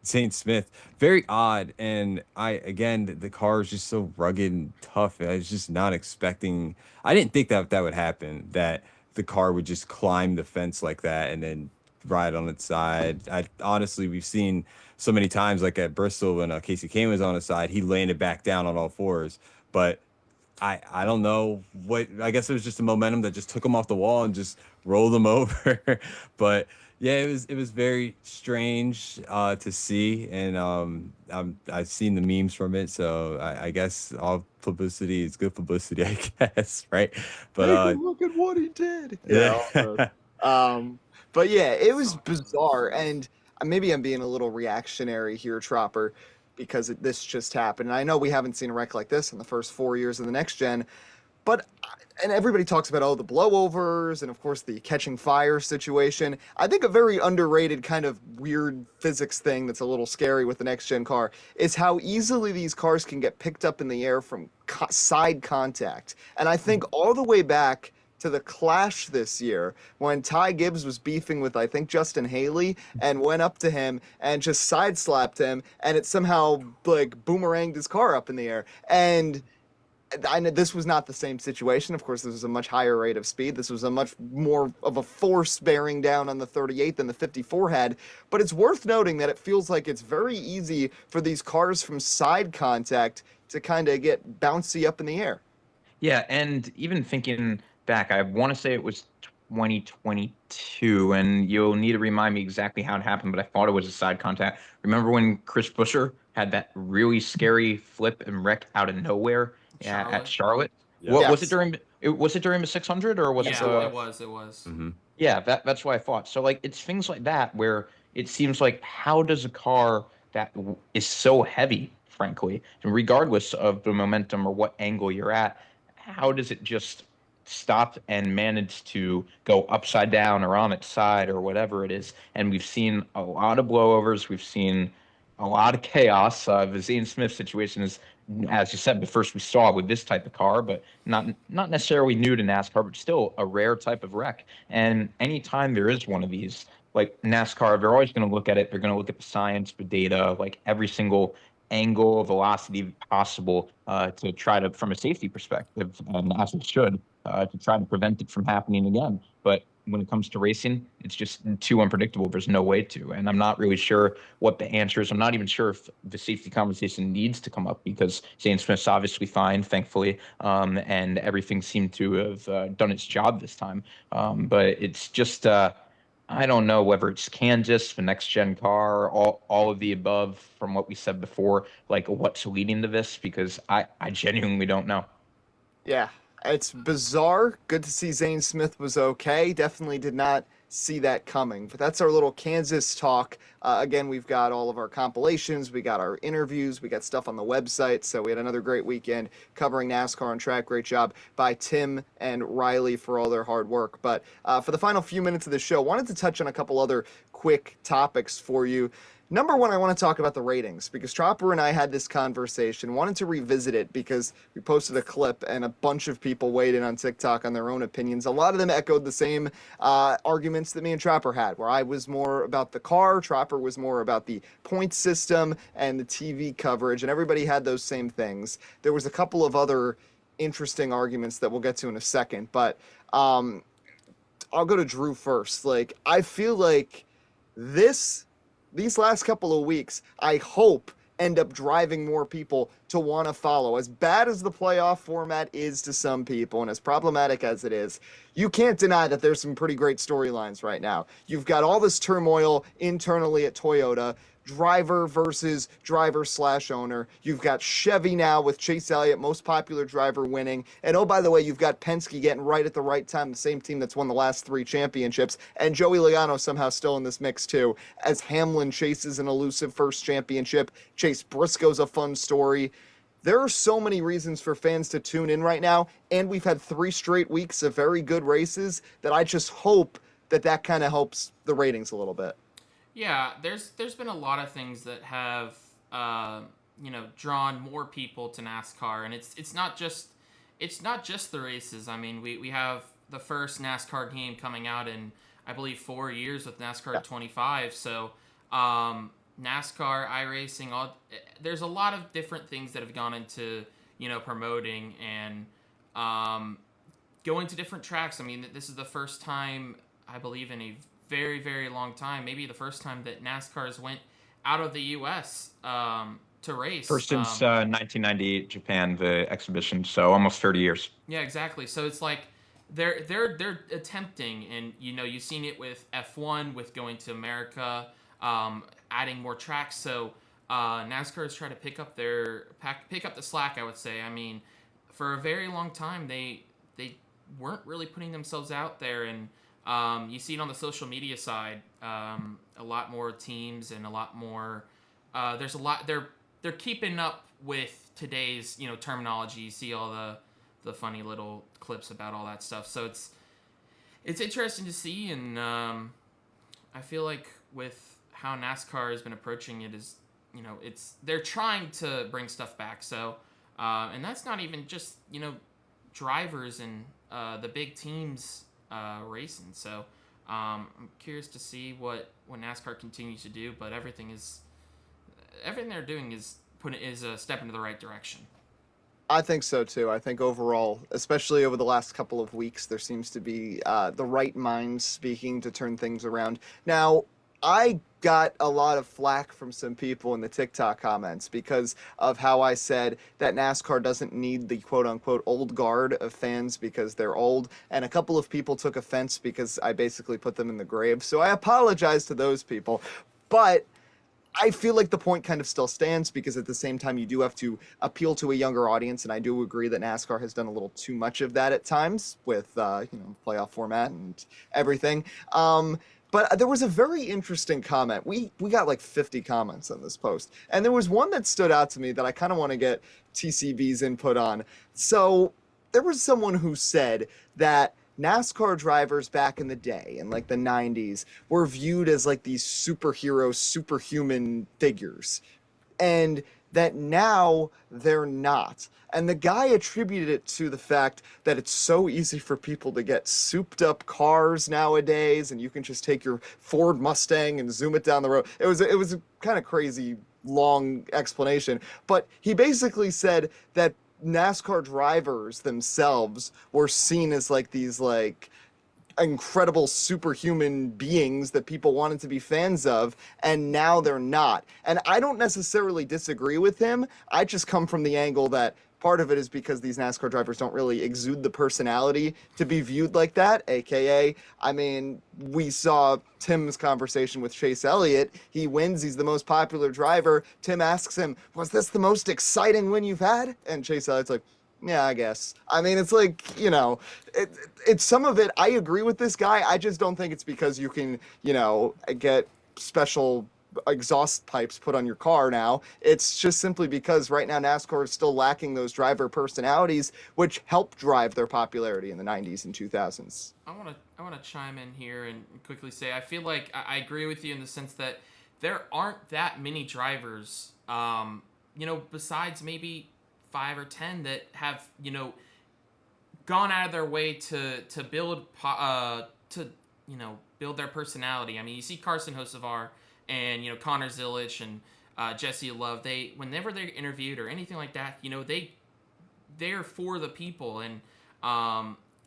Zane Smith, very odd. And again, the car is just so rugged and tough. I was just not expecting. I didn't think that would happen, that the car would just climb the fence like that and then ride on its side. Honestly, we've seen so many times, like at Bristol when Casey Kane was on his side, he landed back down on all fours. But I don't know what. I guess it was just the momentum that just took him off the wall and just rolled him over. But yeah, it was very strange to see, and I've seen the memes from it, so I guess all publicity is good publicity, I guess, right? But look at what he did. Yeah. But yeah, it was bizarre, and maybe I'm being a little reactionary here, Tropper, because this just happened. And I know we haven't seen a wreck like this in the first 4 years of the next gen, but and everybody talks about the blowovers and of course the catching fire situation. I think a very underrated kind of weird physics thing that's a little scary with the next gen car is how easily these cars can get picked up in the air from side contact. And I think all the way back to the Clash this year when Ty Gibbs was beefing with, I think, Justin Haley, and went up to him and just side slapped him, and it somehow like boomeranged his car up in the air. And I know this was not the same situation. Of course, this was a much higher rate of speed. This was a much more of a force bearing down on the 38 than the 54 had. But it's worth noting that it feels like it's very easy for these cars from side contact to kind of get bouncy up in the air. Yeah, and even thinking back, I want to say it was 2022, and you'll need to remind me exactly how it happened, but I thought it was a side contact. Remember when Chris Buescher had that really scary flip and wreck out of nowhere at Charlotte? Yeah. What, Yes. was it during the 600 or was it? Yeah, it was. Mm-hmm. Yeah, that's what I thought. So like it's things like that where it seems like, how does a car that is so heavy, frankly, and regardless of the momentum or what angle you're at, how does it just stopped and managed to go upside down or on its side or whatever it is. And we've seen a lot of blowovers. We've seen a lot of chaos. The Zane Smith situation is, as you said, the first we saw with this type of car, but not necessarily new to NASCAR, but still a rare type of wreck. And anytime there is one of these, like NASCAR, they're always going to look at it. They're going to look at the science, the data, like every single angle, velocity possible to try to, from a safety perspective, and as it should, to try to prevent it from happening again. But when it comes to racing, it's just too unpredictable. There's no way to. And I'm not really sure what the answer is. I'm not even sure if the safety conversation needs to come up because Zane Smith's obviously fine, thankfully, and everything seemed to have done its job this time. But it's just, I don't know whether it's Kansas, the next-gen car, all of the above from what we said before, like what's leading to this, because I genuinely don't know. Yeah, it's bizarre. Good to see Zane Smith was okay. Definitely did not see that coming. But that's our little Kansas talk. Again, we've got all of our compilations. We got our interviews. We got stuff on the website. So we had another great weekend covering NASCAR on track. Great job by Tim and Riley for all their hard work. But for the final few minutes of the show, wanted to touch on a couple other quick topics for you. Number one, I want to talk about the ratings because Tropper and I had this conversation, wanted to revisit it because we posted a clip and a bunch of people weighed in on TikTok on their own opinions. A lot of them echoed the same arguments that me and Tropper had, where I was more about the car, Tropper was more about the point system and the TV coverage, and everybody had those same things. There was a couple of other interesting arguments that we'll get to in a second, but I'll go to Drew first. Like, I feel like these last couple of weeks, I hope, end up driving more people to want to follow. As bad as the playoff format is to some people, and as problematic as it is, you can't deny that there's some pretty great storylines right now. You've got all this turmoil internally at Toyota, driver versus driver/owner. You've got Chevy now with Chase Elliott, most popular driver, winning. And oh, by the way, you've got Penske getting right at the right time, the same team that's won the last 3 championships. And Joey Logano somehow still in this mix too, as Hamlin chases an elusive first championship. Chase Briscoe's a fun story. There are so many reasons for fans to tune in right now, and we've had 3 straight weeks of very good races that I just hope that kind of helps the ratings a little bit. Yeah, there's been a lot of things that have drawn more people to NASCAR, and it's not just the races. I mean, we have the first NASCAR game coming out in, I believe, 4 years with NASCAR 25. So NASCAR, iRacing, there's a lot of different things that have gone into promoting and going to different tracks. I mean, this is the first time, I believe, in a very, very long time, maybe the first time that NASCAR's went out of the U.S. To race. First since 1998 Japan, the exhibition, so almost 30 years. Yeah, exactly. So it's like they're attempting, and you've seen it with F1 with going to America, adding more tracks. So NASCAR is trying to pick up the slack, I would say. I mean, for a very long time they weren't really putting themselves out there, and you see it on the social media side, a lot more teams and a lot more. There's a lot. They're keeping up with today's terminology. You see all the funny little clips about all that stuff. So it's interesting to see, and I feel like with how NASCAR has been approaching it is, they're trying to bring stuff back. So and that's not even just drivers and the big teams racing. So I'm curious to see what NASCAR continues to do, but everything they're doing is a step into the right direction. I think so too. I think overall, especially over the last couple of weeks, there seems to be the right minds speaking to turn things around. Now, I got a lot of flack from some people in the TikTok comments because of how I said that NASCAR doesn't need the quote-unquote old guard of fans because they're old, and a couple of people took offense because I basically put them in the grave. So I apologize to those people, but I feel like the point kind of still stands because at the same time you do have to appeal to a younger audience, and I do agree that NASCAR has done a little too much of that at times with playoff format and everything. But there was a very interesting comment. We got like 50 comments on this post, and there was one that stood out to me that I kind of want to get TCB's input on. So there was someone who said that NASCAR drivers back in the day, in like the 90s, were viewed as like these superhero, superhuman figures, and that now they're not. And the guy attributed it to the fact that it's so easy for people to get souped up cars nowadays, and you can just take your Ford Mustang and zoom it down the road. It was a kind of crazy long explanation, but he basically said that NASCAR drivers themselves were seen as like these like incredible superhuman beings that people wanted to be fans of, and now they're not. And I don't necessarily disagree with him. I just come from the angle that part of it is because these NASCAR drivers don't really exude the personality to be viewed like that, aka, I mean, we saw Tim's conversation with Chase Elliott. He wins, he's the most popular driver. Tim asks him, was this the most exciting win you've had? And Chase Elliott's like, yeah, I guess. I mean, it's like, you know, it's some of it. I agree with this guy. I just don't think it's because you can, you know, get special exhaust pipes put on your car now. It's just simply because right now NASCAR is still lacking those driver personalities, which helped drive their popularity in the 90s and 2000s. I want to chime in here and quickly say I feel like I agree with you in the sense that there aren't that many drivers, you know, besides maybe 5 or 10 that have, you know, gone out of their way to build you know, build their personality. I mean, you see Carson Hocevar and, you know, Connor Zilisch and Jesse Love. They, whenever they're interviewed or anything like that, you know, they're for the people. And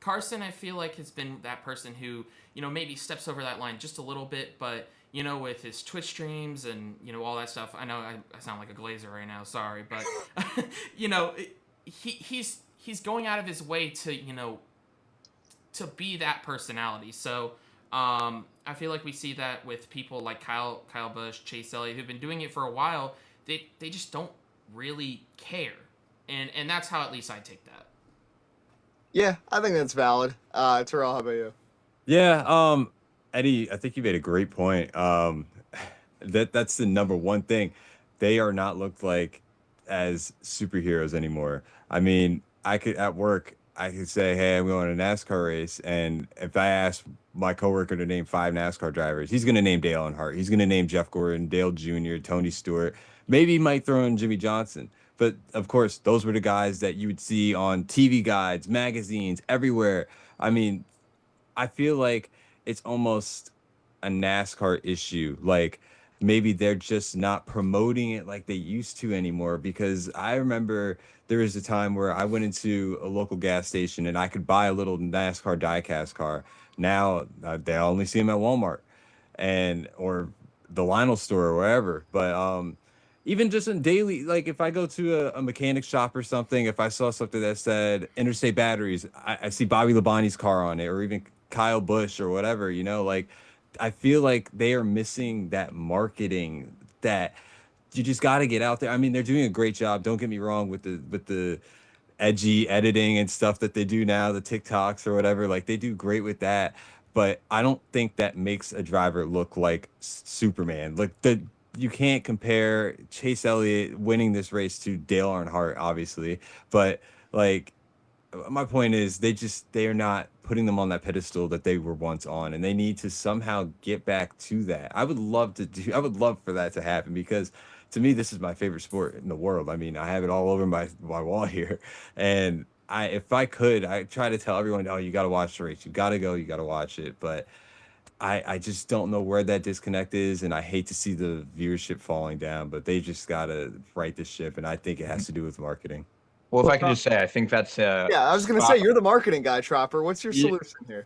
Carson, I feel like, has been that person who, you know, maybe steps over that line just a little bit, but, you know, with his Twitch streams and, you know, all that stuff. I know I sound like a glazer right now, sorry, but, you know, he's going out of his way to, you know, to be that personality. So I feel like we see that with people like Kyle Busch, Chase Elliott, who've been doing it for a while. They just don't really care. And that's how at least I take that. Yeah, I think that's valid. Tyrell, how about you? Yeah, Eddie, I think you made a great point. That's the number one thing. They are not looked like as superheroes anymore. I mean, I could say, hey, I'm going to a NASCAR race, and if I ask my coworker to name 5 NASCAR drivers, he's going to name Dale Earnhardt. He's going to name Jeff Gordon, Dale Jr., Tony Stewart. Maybe he might throw in Jimmy Johnson. But, of course, those were the guys that you would see on TV guides, magazines, everywhere. I mean, I feel like it's almost a NASCAR issue. Like, maybe they're just not promoting it like they used to anymore, because I remember there was a time where I went into a local gas station and I could buy a little NASCAR diecast car. Now they only see them at Walmart or the Lionel store or wherever. But even just in daily, like if I go to a mechanic shop or something, if I saw something that said Interstate Batteries, I see Bobby Labonte's car on it, or even Kyle Busch or whatever, you know, like I feel like they are missing that marketing that you just got to get out there. I mean, they're doing a great job. Don't get me wrong with the edgy editing and stuff that they do now, the TikToks or whatever. Like they do great with that, but I don't think that makes a driver look like Superman. Like you can't compare Chase Elliott winning this race to Dale Earnhardt, obviously, but like my point is they are not putting them on that pedestal that they were once on, and they need to somehow get back to that. I would love for that to happen, because to me, this is my favorite sport in the world. I mean, I have it all over my wall here, and if I could, I try to tell everyone, oh, you got to watch the race. You got to go. You got to watch it. But I just don't know where that disconnect is, and I hate to see the viewership falling down, but they just got to right the ship, and I think it has to do with marketing. Well, if I can just say, I think that's yeah, I was going to say, you're the marketing guy, Tropper. What's your solution here?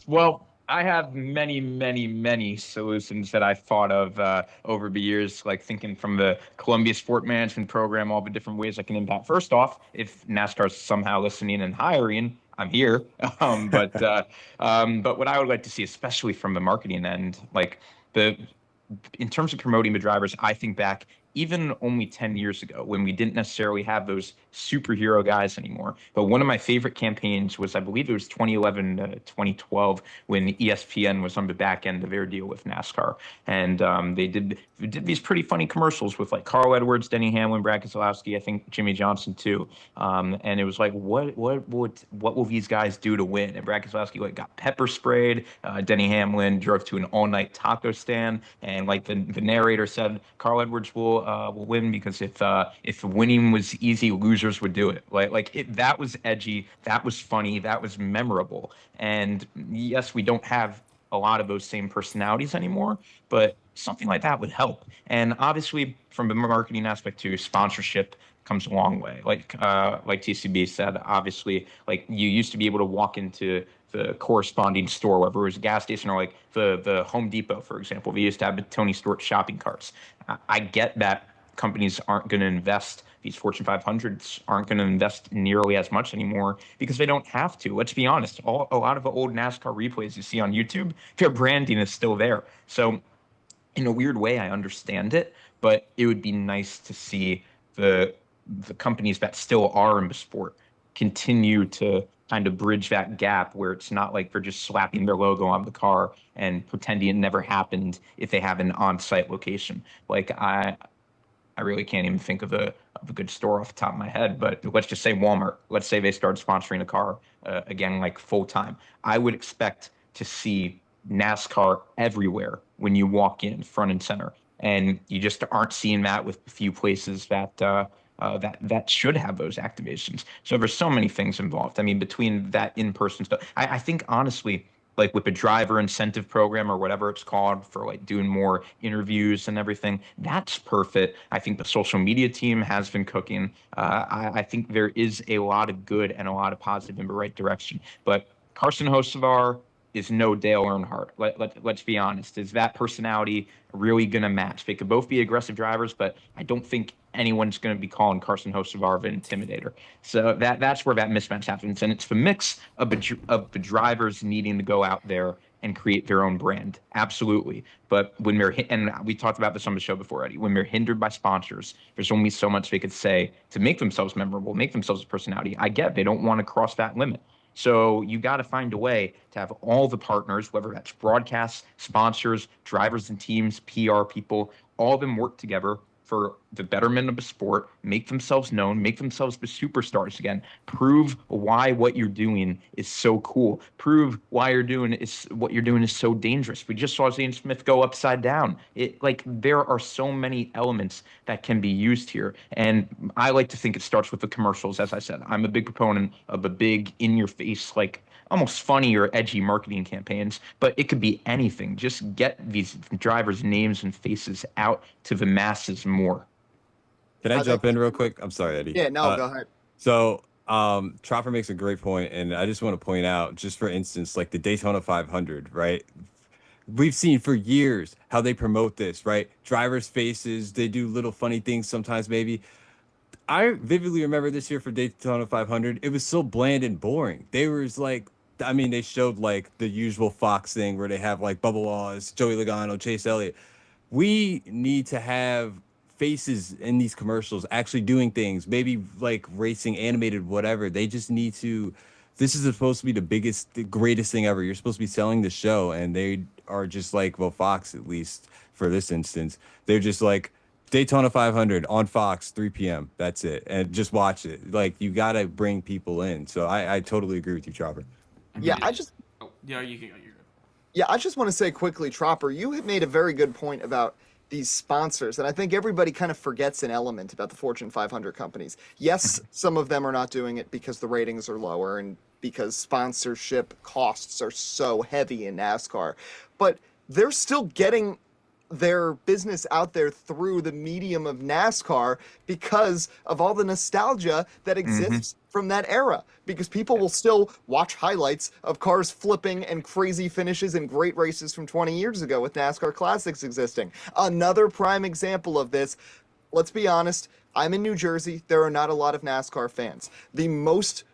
Well, I have many, many, many solutions that I've thought of over the years, like thinking from the Columbia Sport Management Program, all the different ways I can impact. First off, if NASCAR's somehow listening and hiring, I'm here. But what I would like to see, especially from the marketing end, like in terms of promoting the drivers, I think back even only 10 years ago when we didn't necessarily have those superhero guys anymore. But one of my favorite campaigns was, I believe it was 2011 to 2012, when ESPN was on the back end of their deal with NASCAR. And they did these pretty funny commercials with like Carl Edwards, Denny Hamlin, Brad Keselowski, I think Jimmy Johnson too. And it was like, what will these guys do to win? And Brad Keselowski like got pepper sprayed. Denny Hamlin drove to an all-night taco stand, and like the narrator said, Carl Edwards will win because if winning was easy, losers would do it. That was edgy, that was funny, that was memorable. And yes, we don't have a lot of those same personalities anymore, but something like that would help. And obviously, from the marketing aspect too, sponsorship comes a long way. Like TCB said, obviously, like you used to be able to walk into the corresponding store, whether it was a gas station or like the Home Depot, for example. We used to have the Tony Stewart shopping carts. I get that companies aren't going to invest, these Fortune 500s aren't going to invest nearly as much anymore because they don't have to. Let's be honest, a lot of the old NASCAR replays you see on YouTube, their branding is still there. So in a weird way, I understand it, but it would be nice to see the companies that still are in the sport continue to kind of bridge that gap where it's not like they're just slapping their logo on the car and pretending it never happened if they have an on-site location. Like I really can't even think of a good store off the top of my head, but let's just say Walmart. Let's say they start sponsoring a car again, like full time. I would expect to see NASCAR everywhere when you walk in, front and center, and you just aren't seeing that with a few places that should have those activations. So there's so many things involved. I mean, between that in-person stuff, I think honestly, like with the driver incentive program or whatever it's called for like doing more interviews and everything, that's perfect. I think the social media team has been cooking. I think there is a lot of good and a lot of positive in the right direction. But Carson Hocevar is no Dale Earnhardt. Let's be honest. Is that personality really going to match? They could both be aggressive drivers, but I don't think anyone's going to be calling Carson Hocevar an intimidator. So that's where that mismatch happens. And it's the mix of the drivers needing to go out there and create their own brand. Absolutely. But when and we talked about this on the show before, Eddie, when they're hindered by sponsors, there's only so much they could say to make themselves memorable, make themselves a personality. I get they don't want to cross that limit. So you got to find a way to have all the partners, whether that's broadcasts, sponsors, drivers and teams, PR people, all of them work together for the betterment of the sport, make themselves known, make themselves the superstars again, prove why what you're doing is so cool, prove why what you're doing is so dangerous. We just saw Zane Smith go upside down. There are so many elements that can be used here. And I like to think it starts with the commercials. As I said, I'm a big proponent of a big in-your-face, like almost funny or edgy marketing campaigns, but it could be anything. Just get these drivers' names and faces out to the masses more. Can I jump in real quick? I'm sorry, Eddie. Yeah, no, go ahead. So Tropper makes a great point, and I just want to point out, just for instance, like the Daytona 500, right? We've seen for years how they promote this, right? Drivers' faces, they do little funny things sometimes, maybe. I vividly remember this year for Daytona 500. It was so bland and boring. They showed like the usual Fox thing where they have like Bubba Wallace, Joey Logano, Chase Elliott. We need to have faces in these commercials actually doing things, maybe like racing, animated, whatever. They just need to. This is supposed to be the greatest thing ever. You're supposed to be selling the show, and they are just like, well, Fox, at least for this instance, they're just like, Daytona 500 on Fox, 3 p.m. That's it. And just watch it. Like, you got to bring people in. So I totally agree with you, Tropper. Yeah, you're good. Yeah, I just want to say quickly, Tropper, you had made a very good point about these sponsors, and I think everybody kind of forgets an element about the Fortune 500 companies. Yes, some of them are not doing it because the ratings are lower and because sponsorship costs are so heavy in NASCAR, but they're still getting their business out there through the medium of NASCAR because of all the nostalgia that exists from that era, because people will still watch highlights of cars flipping and crazy finishes and great races from 20 years ago with NASCAR Classics existing. Another prime example of this, let's be honest, I'm in New Jersey. There are not a lot of NASCAR fans. The most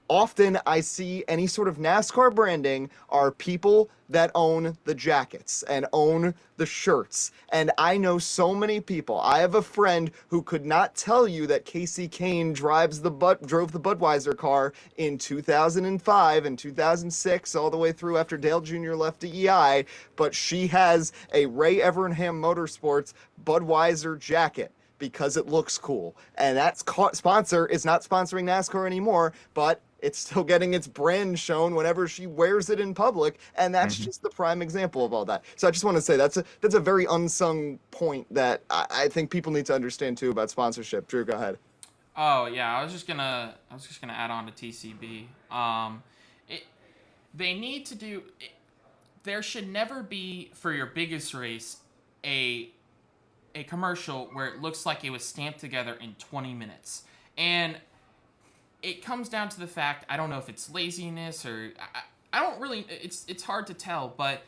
often I see any sort of NASCAR branding are people that own the jackets and own the shirts. And I know so many people. I have a friend who could not tell you that Casey Kane drove the Budweiser car in 2005 and 2006 all the way through after Dale Jr. left DEI, but she has a Ray Evernham Motorsports Budweiser jacket because it looks cool. And that sponsor is not sponsoring NASCAR anymore, but it's still getting its brand shown whenever she wears it in public, and that's just the prime example of all that. So I just want to say that's a very unsung point that I think people need to understand too about sponsorship. Drew, go ahead. Oh yeah, I was just gonna add on to TCB. They need to do. There should never be, for your biggest race, a commercial where it looks like it was stamped together in 20 minutes. And it comes down to the fact, I don't know if it's laziness or I don't really, it's hard to tell, but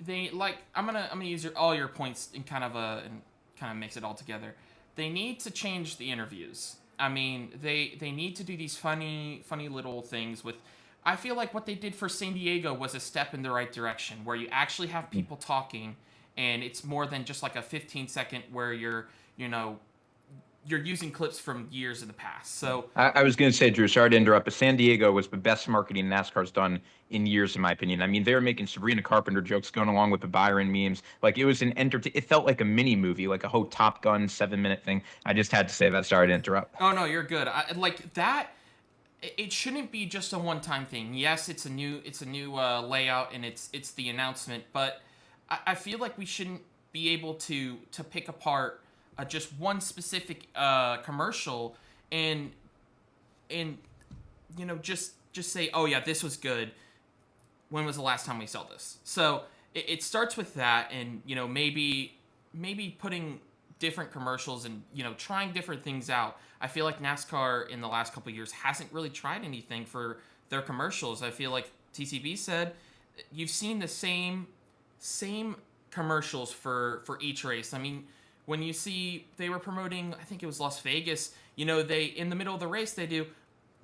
they I'm gonna use all your points and kind of mix it all together. They need to change the interviews. I mean, they need to do these funny little things with. I feel like what they did for San Diego was a step in the right direction, where you actually have people talking, and it's more than just like a 15-second where you're using clips from years in the past. So I was going to say, Drew, sorry to interrupt, but San Diego was the best marketing NASCAR's done in years, in my opinion. I mean, they were making Sabrina Carpenter jokes going along with the Byron memes. Like, it was it felt like a mini movie, like a whole Top Gun 7-minute thing. I just had to say that. Sorry to interrupt. Oh no, you're good. Like that. It shouldn't be just a one-time thing. Yes, it's a new layout and it's the announcement, but I feel like we shouldn't be able to pick apart just one specific commercial and just say, oh yeah, this was good. When was the last time we saw this? So it starts with that, and maybe putting different commercials and trying different things out. I feel like NASCAR in the last couple of years hasn't really tried anything for their commercials. I feel like TCB said you've seen the same commercials for each race. I mean, when you see they were promoting, I think it was Las Vegas, they in the middle of the race they do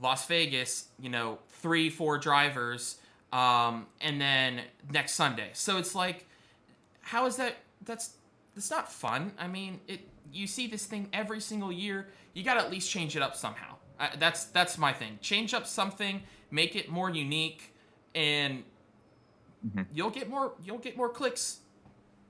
Las Vegas, 3-4 drivers, and then next Sunday. So it's like, how is that? That's not fun. I mean, you see this thing every single year. You got to at least change it up somehow. That's my thing. Change up something, make it more unique, and you'll get more clicks.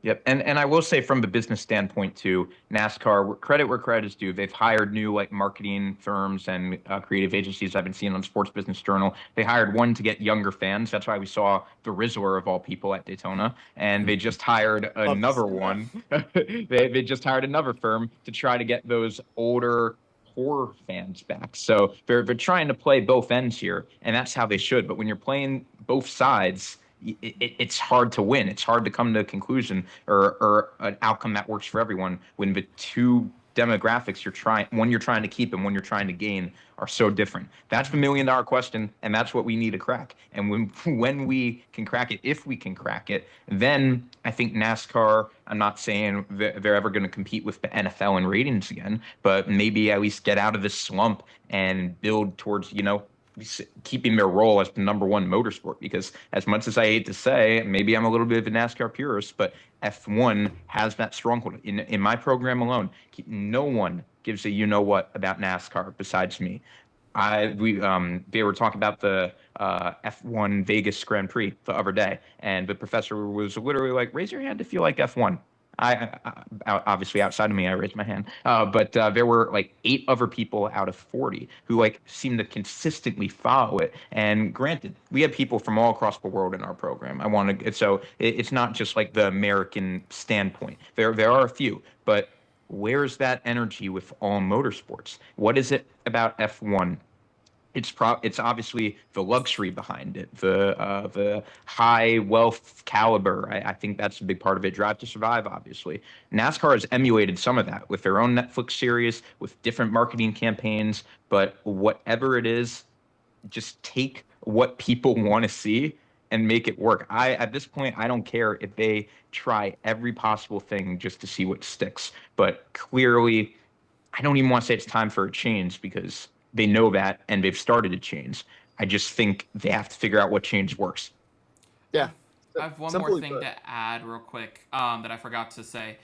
Yep, and I will say from the business standpoint too, NASCAR, credit where credit is due. They've hired new marketing firms and creative agencies I've been seeing on Sports Business Journal. They hired one to get younger fans. That's why we saw the Rizzler of all people at Daytona, and they just hired another one. They just hired another firm to try to get those older horror fans back. So they're trying to play both ends here, and that's how they should. But when you're playing both sides, it's hard to win. It's hard to come to a conclusion or an outcome that works for everyone when the two demographics you're trying to keep and one you're trying to gain are so different. That's the $1 million question, and that's what we need to crack. And when we can crack it, if we can crack it, then I think NASCAR, I'm not saying they're ever going to compete with the NFL in ratings again, but maybe at least get out of this slump and build towards, keeping their role as the number one motorsport. Because as much as I hate to say, maybe I'm a little bit of a NASCAR purist, but F1 has that stronghold. In my program alone, no one gives a what about NASCAR besides me. They were talking about the F1 Vegas Grand Prix the other day, and the professor was literally like, raise your hand if you like F1. I obviously, outside of me, I raised my hand. But there were 8 other people out of 40 who seemed to consistently follow it. And granted, we have people from all across the world in our program. So it's not just the American standpoint. There are a few, but where's that energy with all motorsports? What is it about F1? It's obviously the luxury behind it, the high wealth caliber. I think that's a big part of it. Drive to Survive, obviously. NASCAR has emulated some of that with their own Netflix series, with different marketing campaigns. But whatever it is, just take what people want to see and make it work. At this point, I don't care if they try every possible thing just to see what sticks. But clearly, I don't even want to say it's time for a change, because They know that, and they've started to change. I just think they have to figure out what change works. Yeah. I have one more Simply thing put. to add real quick that I forgot to say.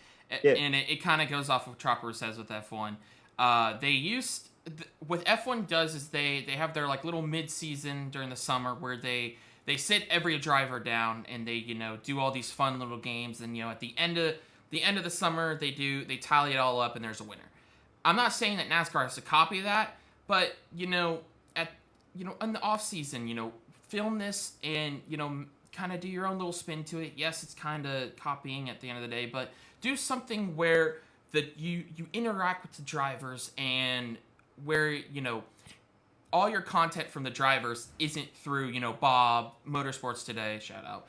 Yeah. And it kind of goes off of what Tropper says with F1. What F1 does is they have their like little mid-season during the summer where they sit every driver down and they do all these fun little games, and at the end of the summer they tally it all up and there's a winner. I'm not saying that NASCAR has to copy that, but in the off season, film this and kind of do your own little spin to it. Yes, it's kind of copying at the end of the day, but do something where you interact with the drivers and where all your content from the drivers isn't through Bob Motorsports Today, shout out,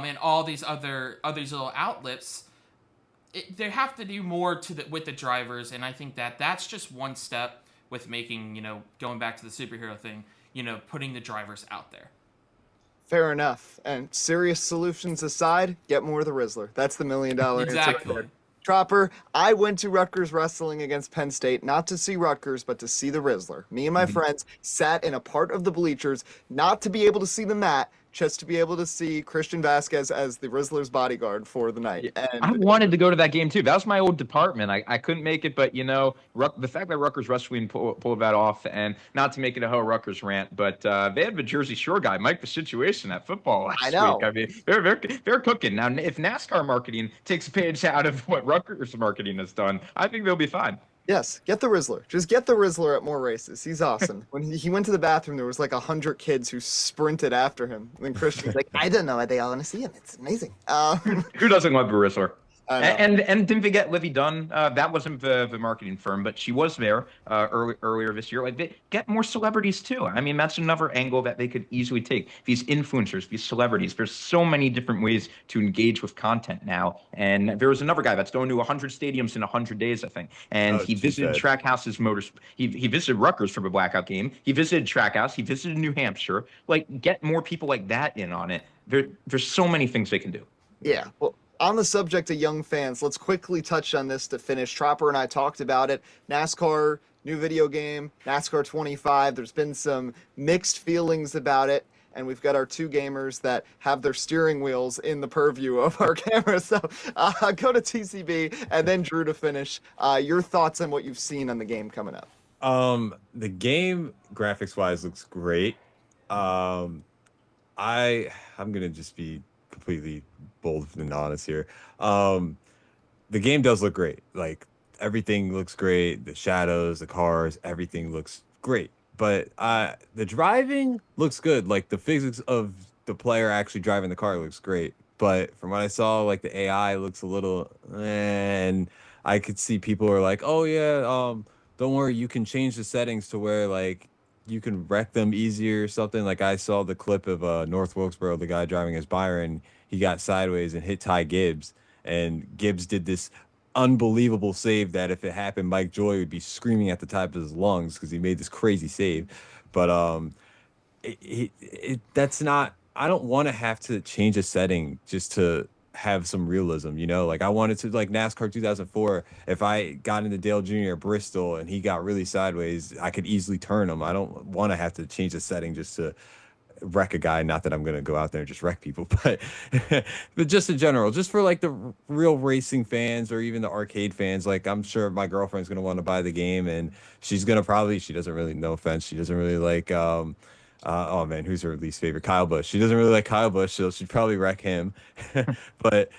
and all these other little outlets. They have to do more with the drivers, and I think that's just one step with making going back to the superhero thing, putting the drivers out there. Fair enough. And serious solutions aside, get more of the Rizzler. That's the $1 million answer right Exactly. there. Tropper, I went to Rutgers wrestling against Penn State, not to see Rutgers, but to see the Rizzler. Me and my friends sat in a part of the bleachers, not to be able to see the mat, just to be able to see Christian Vasquez as the Rizzler's bodyguard for the night. And I wanted to go to that game too. That was my old department. I couldn't make it, but the fact that Rutgers Wrestling pulled that off, and not to make it a whole Rutgers rant, but they had the Jersey Shore guy, Mike the Situation, at football last I know. week. I mean, they're cooking now. If NASCAR marketing takes a page out of what Rutgers marketing has done, I think they'll be fine. yes, get the Rizzler. Just get the Rizzler at more races. He's awesome. When he went to the bathroom, there was like 100 kids who sprinted after him. And then Christian's like, I don't know why they all want to see him. It's amazing. Who doesn't love the Rizzler? I know. And didn't forget Livy Dunn. That wasn't the marketing firm, but she was there earlier this year. Like, they get more celebrities too. I mean, that's another angle that they could easily take. These influencers, these celebrities. There's so many different ways to engage with content now. And there was another guy that's going to 100 stadiums in 100 days, I think. And he visited Trackhouse's He visited Rutgers for the blackout game. He visited Trackhouse. He visited New Hampshire. Like, get more people like that in on it. There's so many things they can do. Yeah. Well, on the subject of young fans, let's quickly touch on this to finish. Tropper and I talked about it. NASCAR, new video game, NASCAR 25. There's been some mixed feelings about it. And we've got our two gamers that have their steering wheels in the purview of our camera. So go to TCB and then Drew to finish. Your thoughts on what you've seen on the game coming up? The game graphics-wise looks great. I'm gonna just be completely bold and honest here. The game does look great. Like, everything looks great. The shadows, the cars, everything looks great. But the driving looks good. Like, the physics of the player actually driving the car looks great. But from what I saw, like, the AI looks a little, and I could see people are like, oh yeah, don't worry, you can change the settings to where, like, you can wreck them easier or something. Like, I saw the clip of North Wilkesboro, the guy driving as Byron. He got sideways and hit Ty Gibbs, and Gibbs did this unbelievable save that if it happened, Mike Joy would be screaming at the top of his lungs because he made this crazy save. But that's not. I don't want to have to change a setting just to have some realism, like I wanted to, like NASCAR 2004, if I got into Dale Jr. at Bristol and he got really sideways, I could easily turn him. I don't want to have to change the setting just to wreck a guy. Not that I'm going to go out there and just wreck people, but but just in general, just for like the real racing fans or even the arcade fans. Like, I'm sure my girlfriend's going to want to buy the game, and she's going to she doesn't really, no offense, she doesn't really like oh man, who's her least favorite? Kyle Busch. She doesn't really like Kyle Busch, so she'd probably wreck him. But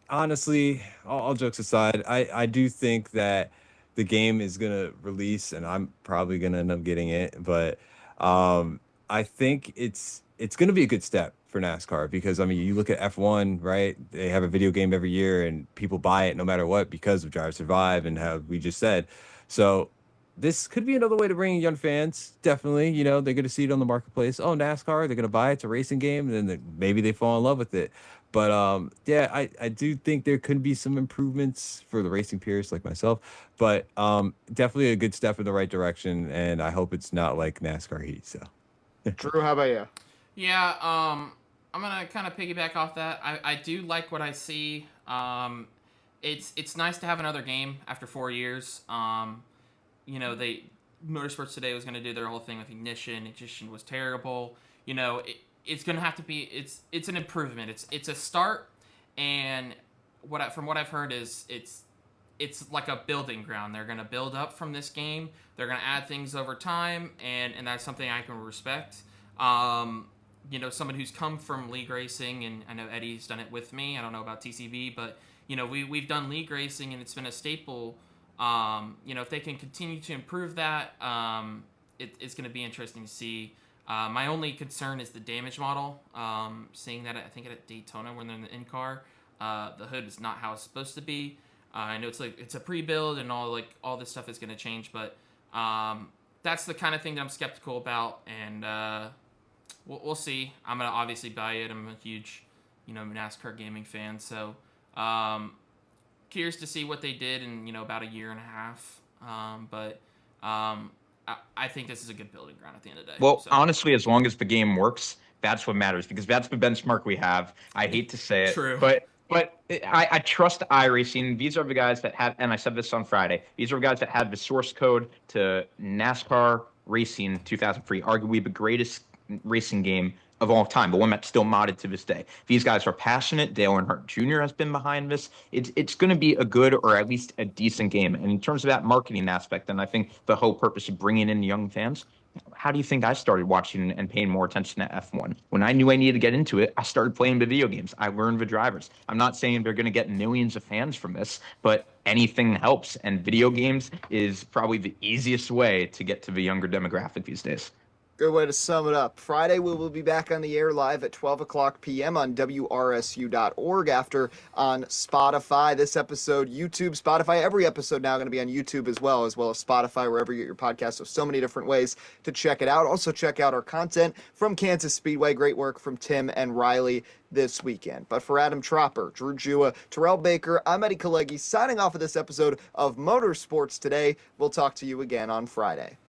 honestly, all jokes aside, I do think that the game is gonna release, and I'm probably gonna end up getting it. But I think it's gonna be a good step for NASCAR, because I mean, you look at F1, right? They have a video game every year, and people buy it no matter what because of Drive to Survive and how we just said. So this could be another way to bring in young fans. Definitely, they're going to see it on the marketplace. Oh, NASCAR, they're going to buy it. It's a racing game, and then maybe they fall in love with it. But yeah, I do think there could be some improvements for the racing purists like myself. But definitely a good step in the right direction, and I hope it's not like NASCAR Heat. So, Drew, how about you? Yeah, I'm gonna kind of piggyback off that. I do like what I see. It's nice to have another game after 4 years. Motorsports Today was going to do their whole thing with ignition. Ignition was terrible. It's going to have to be. It's an improvement. It's a start, and from what I've heard is it's like a building ground. They're going to build up from this game. They're going to add things over time, and that's something I can respect. Someone who's come from league racing, and I know Eddie's done it with me. I don't know about TCB, but we've done league racing, and it's been a staple. If they can continue to improve that, it's going to be interesting to see. My only concern is the damage model. Seeing that, I think at Daytona when they're in the in-car, the hood is not how it's supposed to be. I know it's a pre-build and all this stuff is going to change, but that's the kind of thing that I'm skeptical about, and we'll see. I'm going to obviously buy it. I'm a huge, NASCAR gaming fan, so curious to see what they did in about a year and a half. I think this is a good building ground at the end of the day. Well, so. Honestly, as long as the game works, that's what matters, because that's the benchmark we have. I hate to say it, True. but I trust iRacing. These are the guys that have, and I said this on Friday, these are the guys that had the source code to NASCAR Racing 2003, arguably the greatest racing game of all time, the one that's still modded to this day. These guys are passionate. Dale Earnhardt Jr. has been behind this. It's going to be a good, or at least a decent game. And in terms of that marketing aspect, and I think the whole purpose of bringing in young fans, how do you think I started watching and paying more attention to F1? When I knew I needed to get into it, I started playing the video games. I learned the drivers. I'm not saying they're going to get millions of fans from this, but anything helps. And video games is probably the easiest way to get to the younger demographic these days. Good way to sum it up. Friday, we will be back on the air live at 12 o'clock p.m. on WRSU.org, after on Spotify. This episode, YouTube, Spotify, every episode now going to be on YouTube as well as Spotify, wherever you get your podcast. So many different ways to check it out. Also, check out our content from Kansas Speedway. Great work from Tim and Riley this weekend. But for Adam Tropper, Drew Jewah, Tyrell Baker, I'm Eddie Kalegi, signing off of this episode of Motorsports Today. We'll talk to you again on Friday.